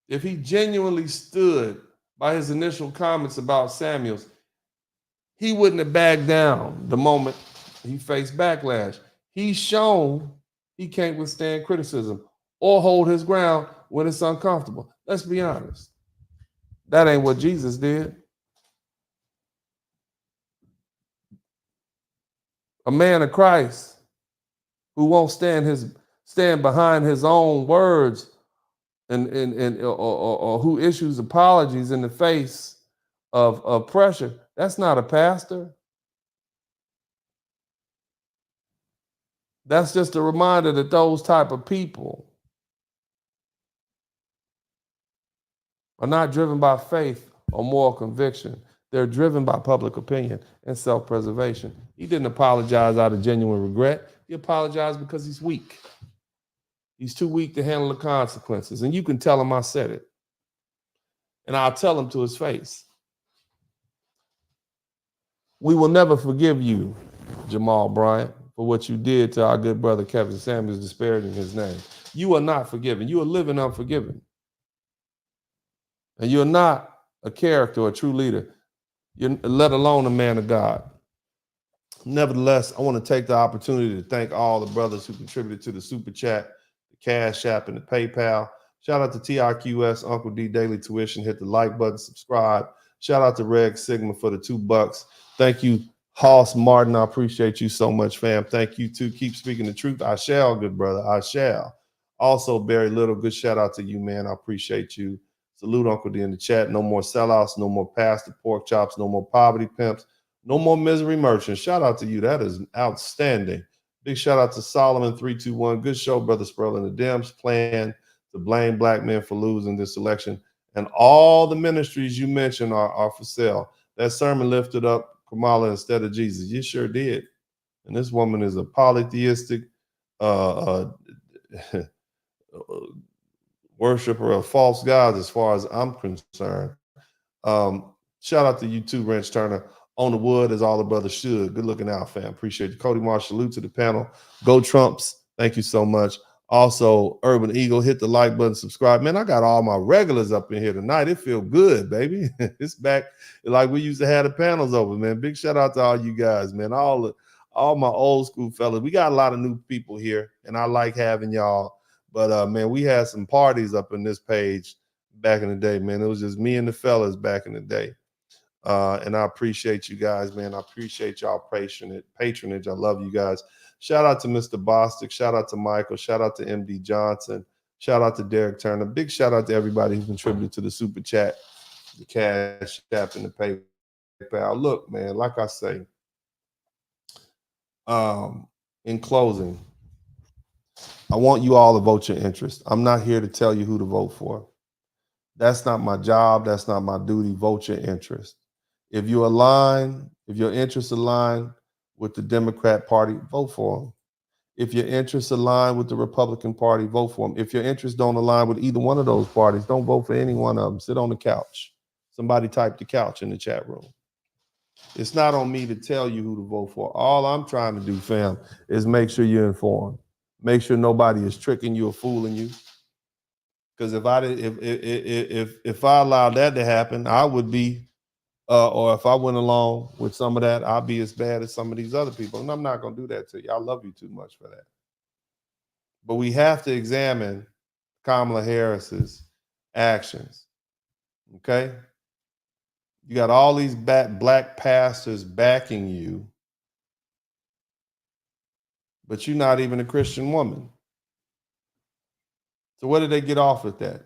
If he genuinely stood by his initial comments about Samuels, he wouldn't have backed down the moment he faced backlash. He's shown he can't withstand criticism or hold his ground when it's uncomfortable. Let's be honest. That ain't what Jesus did. A man of Christ who won't stand behind his own words or who issues apologies in the face of pressure, that's not a pastor. That's just a reminder that those type of people are not driven by faith or moral conviction. They're driven by public opinion and self-preservation. He didn't apologize out of genuine regret. He apologized because he's weak. He's too weak to handle the consequences. And you can tell him I said it. And I'll tell him to his face. We will never forgive you, Jamal Bryant, for what you did to our good brother Kevin Samuels, disparaging his name. You are not forgiven. You are living unforgiven. And you're not a character, a true leader, let alone a man of God. Nevertheless, I want to take the opportunity to thank all the brothers who contributed to the Super Chat, the Cash App, and the PayPal. Shout out to TIQS, Uncle D Daily Tuition. Hit the like button, subscribe. Shout out to Reg Sigma for the $2. Thank you, Hoss Martin. I appreciate you so much, fam. Thank you, too. Keep speaking the truth. I shall, good brother. I shall. Also, Barry Little, good shout out to you, man. I appreciate you. Salute Uncle D in the chat. No more sellouts, no more pastor pork chops, no more poverty pimps, no more misery merchants. Shout out to you. That is outstanding. Big shout out to Solomon 321. Good show, Brother Spurling. The Dems plan to blame black men for losing this election. And all the ministries you mentioned are for sale. That sermon lifted up Kamala instead of Jesus. You sure did. And this woman is a polytheistic worshiper of false gods as far as I'm concerned. Shout out to you too, Wrench Turner. On the wood as all the brothers should. Good looking out, fam. Appreciate you. Cody Marsh, salute to the panel. Go Trumps. Thank you so much. Also, Urban Eagle, hit the like button, subscribe. Man, I got all my regulars up in here tonight. It feel good, baby. It's back like we used to have the panels over, man. Big shout out to all you guys, man. All my old school fellas. We got a lot of new people here, and I like having y'all. But, man, we had some parties up in this page back in the day, man. It was just me and the fellas back in the day. And I appreciate you guys, man. I appreciate y'all patronage. I love you guys. Shout out to Mr. Bostic. Shout out to Michael. Shout out to MD Johnson. Shout out to Derek Turner. Big shout out to everybody who contributed to the Super Chat, the Cash App, and the PayPal. Look, man, like I say, in closing, I want you all to vote your interest. I'm not here to tell you who to vote for. That's not my job. That's not my duty. Vote your interest. If you align, if your interests align with the Democrat Party, vote for them. If your interests align with the Republican Party, vote for them. If your interests don't align with either one of those parties, don't vote for any one of them. Sit on the couch. Somebody type the couch in the chat room. It's not on me to tell you who to vote for. All I'm trying to do, fam, is make sure you're informed. Make sure nobody is tricking you or fooling you. Because if I allowed that to happen, I would be, or if I went along with some of that, I'll be as bad as some of these other people. And I'm not going to do that to you. I love you too much for that. But we have to examine Kamala Harris's actions. Okay? You got all these black pastors backing you, but you're not even a Christian woman. So what did they get off with that?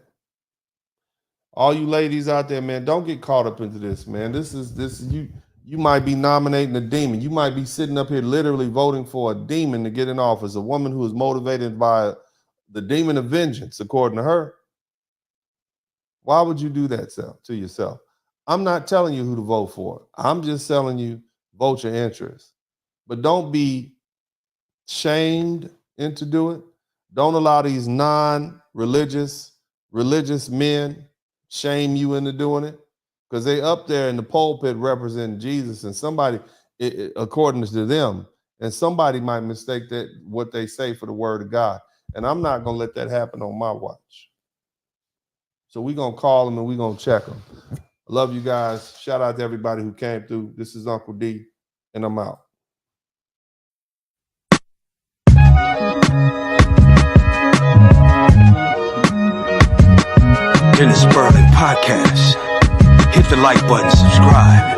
All you ladies out there, man, don't get caught up into this, man. This is you might be nominating a demon. You might be sitting up here literally voting for a demon to get in office, a woman who is motivated by the demon of vengeance, according to her. Why would you do that to yourself? I'm not telling you who to vote for. I'm just telling you, vote your interest. But don't be shamed into do it. Don't allow these religious men shame you into doing it, because they up there in the pulpit representing Jesus, and somebody, according to them, and somebody might mistake that what they say for the word of God. And I'm not going to let that happen on my watch. So we're going to call them and we're going to check them. I love you guys. Shout out to everybody who came through. This is Uncle D, and I'm out. In the Spurling podcast. Hit the like button, subscribe.